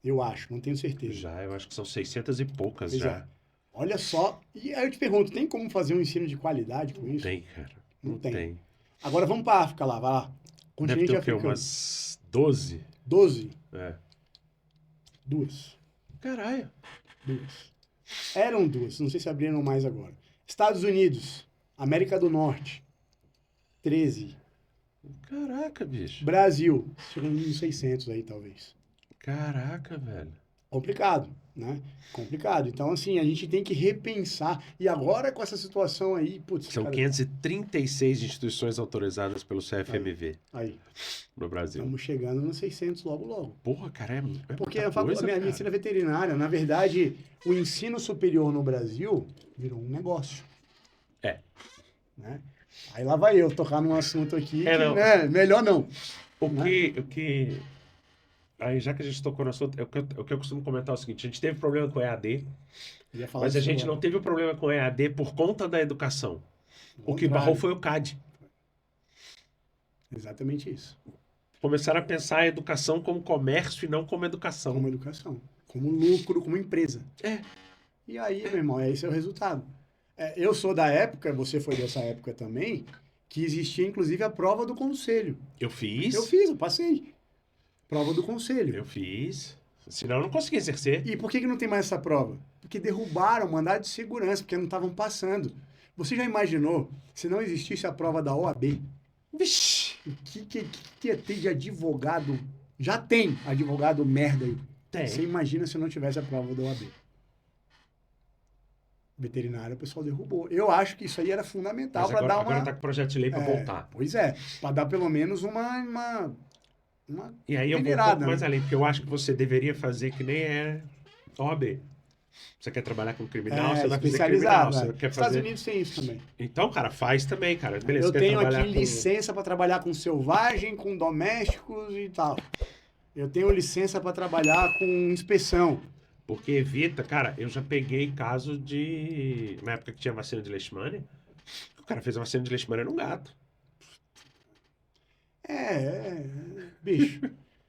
Speaker 2: Eu acho, não tenho certeza.
Speaker 1: eu acho que são 600 e poucas
Speaker 2: Pois
Speaker 1: já.
Speaker 2: é. Olha só. E aí eu te pergunto, tem como fazer um ensino de qualidade com isso?
Speaker 1: Tem, cara.
Speaker 2: Não tem.
Speaker 1: tem.
Speaker 2: Agora vamos para a África lá, vai lá.
Speaker 1: Deve
Speaker 2: Continente
Speaker 1: ter o quê?
Speaker 2: africano.
Speaker 1: Umas 12?
Speaker 2: 12?
Speaker 1: É.
Speaker 2: 2.
Speaker 1: Caralho.
Speaker 2: 2. Eram 2, não sei se abriram mais agora. Estados Unidos, América do Norte, 13.
Speaker 1: Caraca, bicho.
Speaker 2: Brasil, chegando nos 600 aí, talvez.
Speaker 1: Caraca, velho.
Speaker 2: Complicado, né? Complicado. Então, assim, a gente tem que repensar. E agora, com essa situação aí, putz,
Speaker 1: São
Speaker 2: cara,
Speaker 1: 536 instituições autorizadas pelo CFMV
Speaker 2: aí,
Speaker 1: no Brasil.
Speaker 2: estamos chegando nos 600 logo, logo.
Speaker 1: Porra, cara, é
Speaker 2: Porque
Speaker 1: muita coisa,
Speaker 2: a minha
Speaker 1: cara.
Speaker 2: medicina veterinária, na verdade, o ensino superior no Brasil virou um negócio.
Speaker 1: É.
Speaker 2: Né? Aí lá vai eu tocar num assunto aqui que,
Speaker 1: não.
Speaker 2: né, melhor não.
Speaker 1: O que... Aí, já que a gente tocou no assunto, o que eu costumo comentar é o seguinte, a gente teve problema com EAD,
Speaker 2: Eu ia falar
Speaker 1: mas a
Speaker 2: disso
Speaker 1: gente
Speaker 2: agora.
Speaker 1: não teve o problema com EAD por conta da educação. O que
Speaker 2: Contrário.
Speaker 1: barrou foi o CAD.
Speaker 2: Exatamente isso.
Speaker 1: Começaram a pensar a educação como comércio e não como educação.
Speaker 2: como educação, como lucro, como empresa.
Speaker 1: É.
Speaker 2: E aí, meu irmão, esse é o resultado. Eu sou da época, você foi dessa época também, que existia inclusive a prova do conselho.
Speaker 1: Eu fiz.
Speaker 2: Eu passei. Prova do conselho.
Speaker 1: Eu fiz. Senão eu não conseguia exercer.
Speaker 2: E por que que não tem mais essa prova? Porque derrubaram o mandado de segurança, porque não estavam passando. Você já imaginou se não existisse a prova da OAB?
Speaker 1: Vixe.
Speaker 2: O que ia ter de advogado? Já tem advogado merda aí.
Speaker 1: Tem.
Speaker 2: Você imagina se não tivesse a prova da OAB? Veterinária, o pessoal derrubou. Eu acho que isso aí era fundamental
Speaker 1: Mas
Speaker 2: para
Speaker 1: agora,
Speaker 2: dar
Speaker 1: agora
Speaker 2: uma...
Speaker 1: tá com o projeto de lei para voltar.
Speaker 2: Pois é, para dar pelo menos uma
Speaker 1: E aí eu vou um
Speaker 2: peneirada,
Speaker 1: pouco mais
Speaker 2: né?
Speaker 1: além, porque eu acho que você deveria fazer que nem é OAB. Você quer trabalhar com criminal, você vai fazer criminal.
Speaker 2: especializado.
Speaker 1: Você
Speaker 2: É.
Speaker 1: quer
Speaker 2: Estados
Speaker 1: fazer...
Speaker 2: Unidos tem isso também.
Speaker 1: Então, cara, faz também, cara. Beleza,
Speaker 2: Eu
Speaker 1: quer
Speaker 2: tenho
Speaker 1: trabalhar
Speaker 2: aqui
Speaker 1: com...
Speaker 2: licença para trabalhar com selvagem, com domésticos e tal. Eu tenho licença para trabalhar com inspeção.
Speaker 1: Porque evita, cara, eu já peguei caso de... Na época que tinha vacina de leishmania, o cara fez a vacina de leishmania num gato.
Speaker 2: Bicho.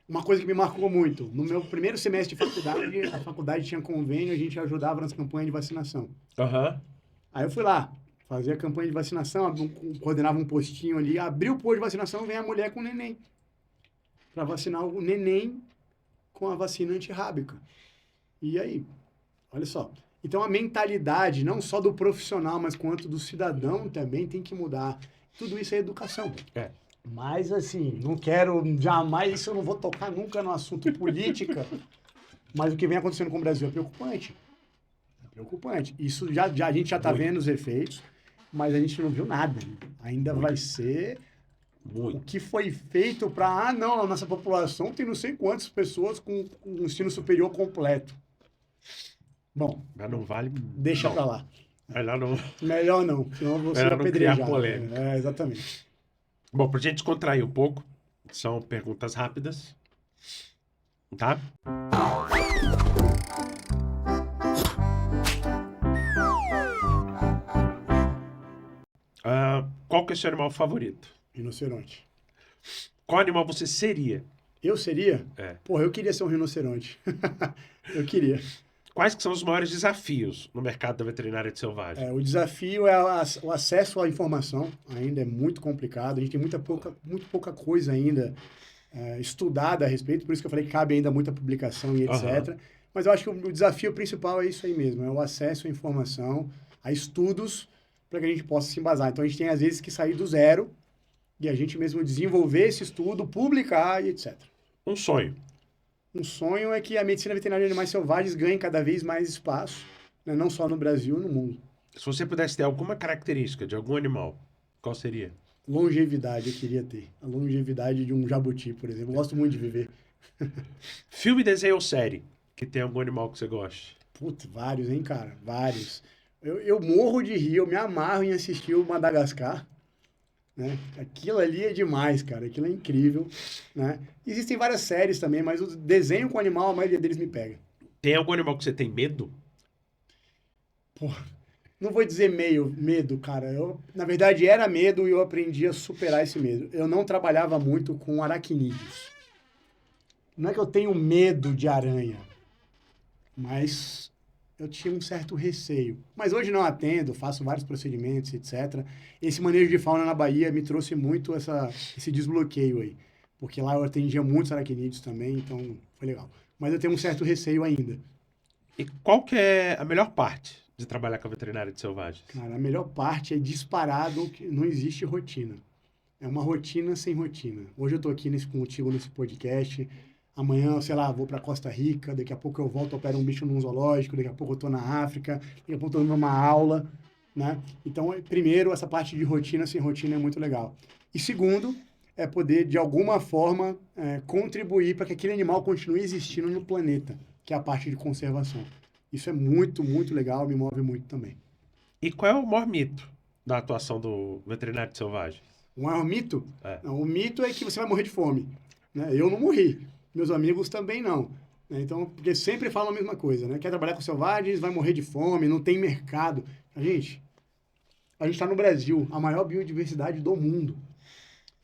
Speaker 2: Uma coisa que me marcou muito. No meu primeiro semestre de faculdade, a faculdade tinha convênio, a gente ajudava nas campanhas de vacinação.
Speaker 1: Aham.
Speaker 2: Aí eu fui lá, fazia a campanha de vacinação, coordenava um postinho ali, abriu o posto de vacinação, vem a mulher com o neném. Para vacinar o neném com a vacina antirrábica. E aí? Olha só. Então a mentalidade, não só do profissional, mas quanto do cidadão também tem que mudar. Tudo isso é educação.
Speaker 1: É.
Speaker 2: Mas assim, não quero jamais, isso eu não vou tocar nunca no assunto política, mas o que vem acontecendo com o Brasil é preocupante. É preocupante. Isso a gente já está
Speaker 1: Muito.
Speaker 2: vendo os efeitos, mas a gente não viu nada. Ainda vai ser o
Speaker 1: Muito.
Speaker 2: que foi feito para, não, a nossa população tem não sei quantas pessoas com um ensino superior completo. Bom,
Speaker 1: Mas não vale...
Speaker 2: deixa
Speaker 1: não.
Speaker 2: para lá.
Speaker 1: Melhor não...
Speaker 2: Melhor não, senão eu vou ser
Speaker 1: Melhor não criar
Speaker 2: apedrejado.
Speaker 1: polêmica.
Speaker 2: Exatamente.
Speaker 1: Bom, pra gente descontrair um pouco, são perguntas rápidas, tá? Qual que é o seu animal favorito?
Speaker 2: Rinoceronte.
Speaker 1: Qual animal você seria?
Speaker 2: Eu seria?
Speaker 1: É.
Speaker 2: Porra, eu queria ser um rinoceronte. Eu queria.
Speaker 1: Quais que são os maiores desafios no mercado da veterinária de selvagem?
Speaker 2: O desafio é o acesso à informação. Ainda é muito complicado. A gente tem muito pouca coisa ainda estudada a respeito. Por isso que eu falei que cabe ainda muita publicação e etc. Mas eu acho que o desafio principal é isso aí mesmo. É o acesso à informação, a estudos, para que a gente possa se embasar. Então, a gente tem, às vezes, que sair do zero e a gente mesmo desenvolver esse estudo, publicar e etc.
Speaker 1: Um sonho.
Speaker 2: Um sonho é que a medicina veterinária de animais selvagens ganhe cada vez mais espaço, né? Não só no Brasil, no mundo.
Speaker 1: Se você pudesse ter alguma característica de algum animal, qual seria?
Speaker 2: Longevidade eu queria ter. A longevidade de um jabuti, por exemplo. Eu gosto muito de viver.
Speaker 1: Filme, desenho ou série que tem algum animal que você goste?
Speaker 2: Putz, vários, hein, cara? Vários. Eu morro de rir, eu me amarro em assistir o Madagascar. Né? Aquilo ali é demais, cara. Aquilo é incrível. Né? Existem várias séries também, mas o desenho com animal, a maioria deles me pega.
Speaker 1: Tem algum animal que você tem medo?
Speaker 2: Porra, não vou dizer medo, cara. Na verdade, era medo e eu aprendi a superar esse medo. Eu não trabalhava muito com aracnídeos. Não é que eu tenho medo de aranha, mas eu tinha um certo receio. Mas hoje não atendo, faço vários procedimentos, etc. Esse manejo de fauna na Bahia me trouxe muito esse desbloqueio aí. Porque lá eu atendia muitos aracnídeos também, então foi legal. Mas eu tenho um certo receio ainda.
Speaker 1: E qual que é a melhor parte de trabalhar com a veterinária de selvagens?
Speaker 2: Cara, a melhor parte é disparado que não existe rotina. É uma rotina sem rotina. Hoje eu tô aqui contigo nesse podcast. Amanhã, sei lá, vou para Costa Rica, daqui a pouco eu volto, opero um bicho num zoológico, daqui a pouco eu tô na África, daqui a pouco eu tô numa aula, né? Então, primeiro, essa parte de rotina sem rotina é muito legal. E segundo, é poder, de alguma forma, contribuir para que aquele animal continue existindo no planeta, que é a parte de conservação. Isso é muito, muito legal, me move muito também.
Speaker 1: E qual é o maior mito da atuação do veterinário de selvagem?
Speaker 2: O maior mito?
Speaker 1: É.
Speaker 2: Não, o mito é que você vai morrer de fome. Né? Eu não morri. Meus amigos também não. Né? Então, porque sempre falam a mesma coisa, né? Quer trabalhar com selvagens, vai morrer de fome, não tem mercado. A gente está no Brasil, a maior biodiversidade do mundo.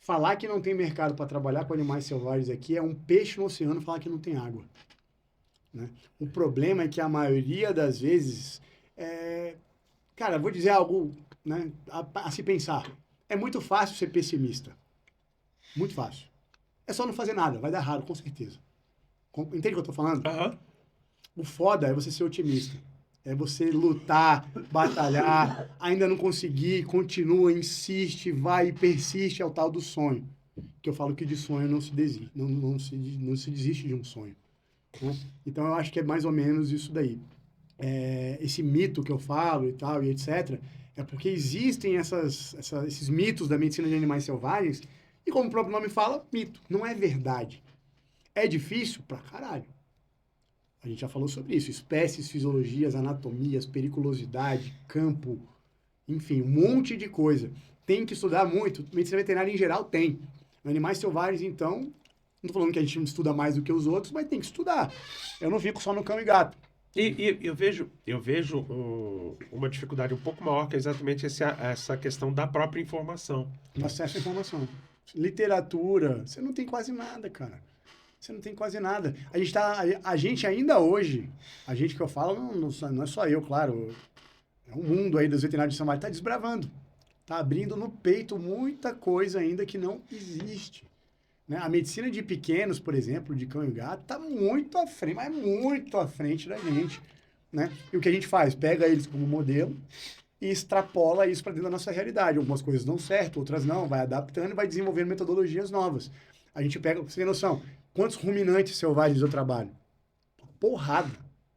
Speaker 2: Falar que não tem mercado para trabalhar com animais selvagens aqui é um peixe no oceano falar que não tem água. Né? O problema é que a maioria das vezes, cara, vou dizer algo, né, a se pensar. É muito fácil ser pessimista. Muito fácil. É só não fazer nada, vai dar errado, com certeza. Entende o que eu tô falando?
Speaker 1: Aham.
Speaker 2: O foda é você ser otimista. É você lutar, batalhar, ainda não conseguir, continua, insiste, vai e persiste, é o tal do sonho. Que eu falo que de sonho não se desiste, não se desiste de um sonho. Né? Então eu acho que é mais ou menos isso daí. Esse mito que eu falo e tal, e etc., é porque existem esses mitos da medicina de animais selvagens, e como o próprio nome fala, mito, não é verdade. É difícil pra caralho. A gente já falou sobre isso. Espécies, fisiologias, anatomias, periculosidade, campo, enfim, um monte de coisa. Tem que estudar muito. Medicina veterinária em geral tem. Animais selvagens, então, não estou falando que a gente não estuda mais do que os outros, mas tem que estudar. Eu não fico só no cão e gato.
Speaker 1: E eu vejo uma dificuldade um pouco maior, que é exatamente essa questão da própria informação.
Speaker 2: No acesso à informação. Literatura, você não tem quase nada, cara. Você não tem quase nada. A gente ainda hoje, a gente que eu falo, não é só eu, claro. É um mundo aí dos veterinários de São Paulo, está desbravando. Está abrindo no peito muita coisa ainda que não existe. Né? A medicina de pequenos, por exemplo, de cão e gato, está muito à frente, mas muito à frente da gente. Né? E o que a gente faz? Pega eles como modelo e extrapola isso para dentro da nossa realidade. Algumas coisas dão certo, outras não. Vai adaptando e vai desenvolvendo metodologias novas. A gente pega, você tem noção, quantos ruminantes selvagens eu trabalho? Porrada.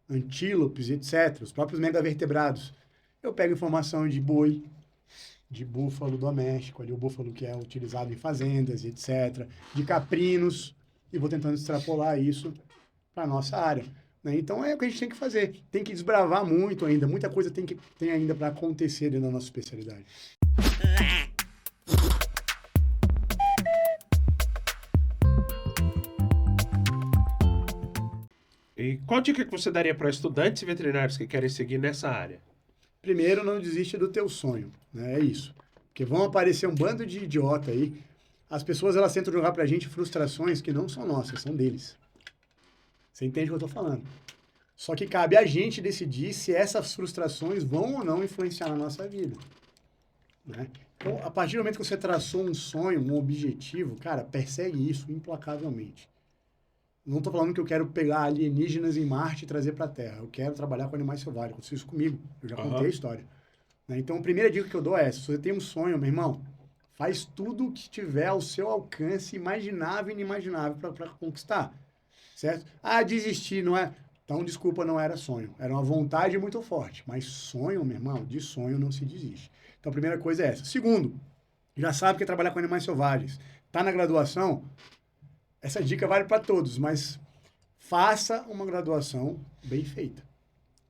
Speaker 2: Antílopes, etc. Os próprios megavertebrados. Eu pego informação de boi, de búfalo doméstico, ali o búfalo que é utilizado em fazendas, etc. De caprinos, e vou tentando extrapolar isso para a nossa área. Né? Então é o que a gente tem que fazer. Tem que desbravar muito ainda. Muita coisa tem ainda para acontecer dentro da nossa especialidade.
Speaker 1: E qual dica que você daria para estudantes e veterinários que querem seguir nessa área?
Speaker 2: Primeiro, não desiste do teu sonho. Né? É isso. Porque vão aparecer um bando de idiota aí. As pessoas, elas tentam jogar pra gente frustrações que não são nossas, são deles. Você entende o que eu tô falando? Só que cabe a gente decidir se essas frustrações vão ou não influenciar na nossa vida. Né? Então, a partir do momento que você traçou um sonho, um objetivo, cara, persegue isso implacavelmente. Não estou falando que eu quero pegar alienígenas em Marte e trazer para a Terra. Eu quero trabalhar com animais selvagens. Aconteceu isso comigo. Eu já contei a história. Né? Então, a primeira dica que eu dou é essa. Se você tem um sonho, meu irmão, faz tudo o que tiver ao seu alcance, imaginável e inimaginável, para conquistar. Certo? Ah, desistir, não é? Então, desculpa, não era sonho. Era uma vontade muito forte. Mas sonho, meu irmão, de sonho não se desiste. Então, a primeira coisa é essa. Segundo, já sabe que é trabalhar com animais selvagens. Está na graduação? Essa dica vale para todos, mas faça uma graduação bem feita.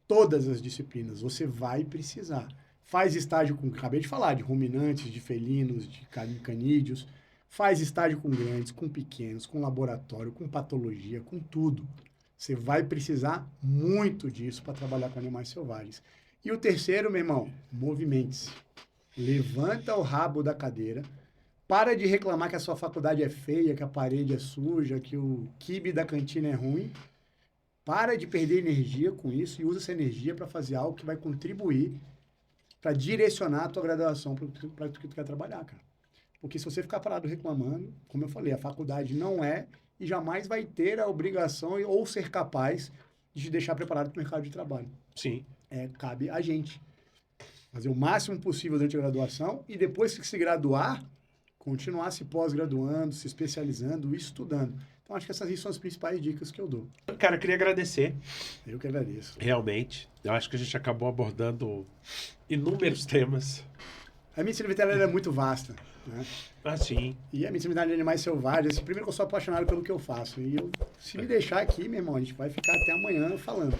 Speaker 2: Todas as disciplinas você vai precisar. Faz estágio com, acabei de falar, de ruminantes, de felinos, de canídeos. Faz estágio com grandes, com pequenos, com laboratório, com patologia, com tudo. Você vai precisar muito disso para trabalhar com animais selvagens. E o terceiro, meu irmão, movimente-se. Levanta o rabo da cadeira. Para de reclamar que a sua faculdade é feia, que a parede é suja, que o quibe da cantina é ruim. Para de perder energia com isso e usa essa energia para fazer algo que vai contribuir para direcionar a tua graduação para o que tu quer trabalhar, cara. Porque se você ficar parado reclamando, como eu falei, a faculdade não é e jamais vai ter a obrigação ou ser capaz de te deixar preparado para o mercado de trabalho.
Speaker 1: Sim.
Speaker 2: Cabe a gente fazer o máximo possível durante a graduação e depois que se graduar, continuar se pós-graduando, se especializando, estudando. Então, acho que essas aí são as principais dicas que eu dou.
Speaker 1: Cara, eu queria agradecer.
Speaker 2: Eu que agradeço.
Speaker 1: Realmente. Eu acho que a gente acabou abordando inúmeros temas.
Speaker 2: A medicina veterinária é muito vasta, né?
Speaker 1: Ah, sim.
Speaker 2: E a medicina de animais selvagens, primeiro que eu sou apaixonado pelo que eu faço. E se me deixar aqui, meu irmão, a gente vai ficar até amanhã falando.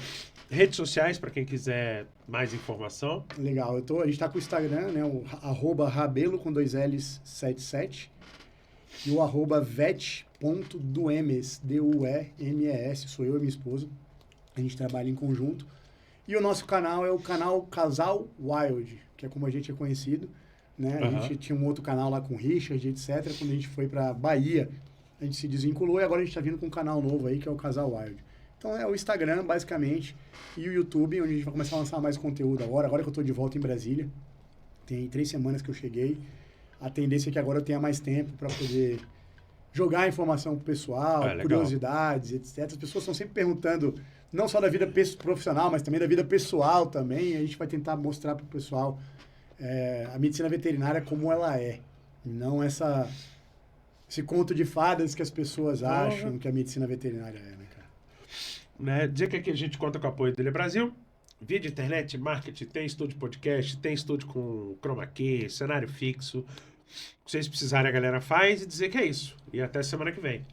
Speaker 1: Redes sociais, para quem quiser mais informação.
Speaker 2: Legal. A gente está com o Instagram, né? O @rabelo com 2 L's 77 e o @vet.duemes, DUEMES, sou eu e minha esposa. A gente trabalha em conjunto. E o nosso canal é o canal Casal Wild, que é como a gente é conhecido. né? A gente tinha um outro canal lá com o Richard, etc. Quando a gente foi para Bahia, a gente se desvinculou e agora a gente está vindo com um canal novo aí, que é o Casal Wild. Então é o Instagram, basicamente, e o YouTube, onde a gente vai começar a lançar mais conteúdo agora que eu estou de volta em Brasília. Tem 3 semanas que eu cheguei. A tendência é que agora eu tenha mais tempo para poder jogar informação pro pessoal, curiosidades, etc. As pessoas estão sempre perguntando, não só da vida profissional, mas também da vida pessoal também. A gente vai tentar mostrar para o pessoal a medicina veterinária como ela é. Não esse conto de fadas que as pessoas acham que a medicina veterinária é, né, cara?
Speaker 1: Né? Dizer que aqui a gente conta com o apoio dele Brasil. Vídeo, internet, marketing, tem estúdio podcast, tem estúdio com chroma key, cenário fixo. Se vocês precisarem, a galera faz, e dizer que é isso. E até semana que vem.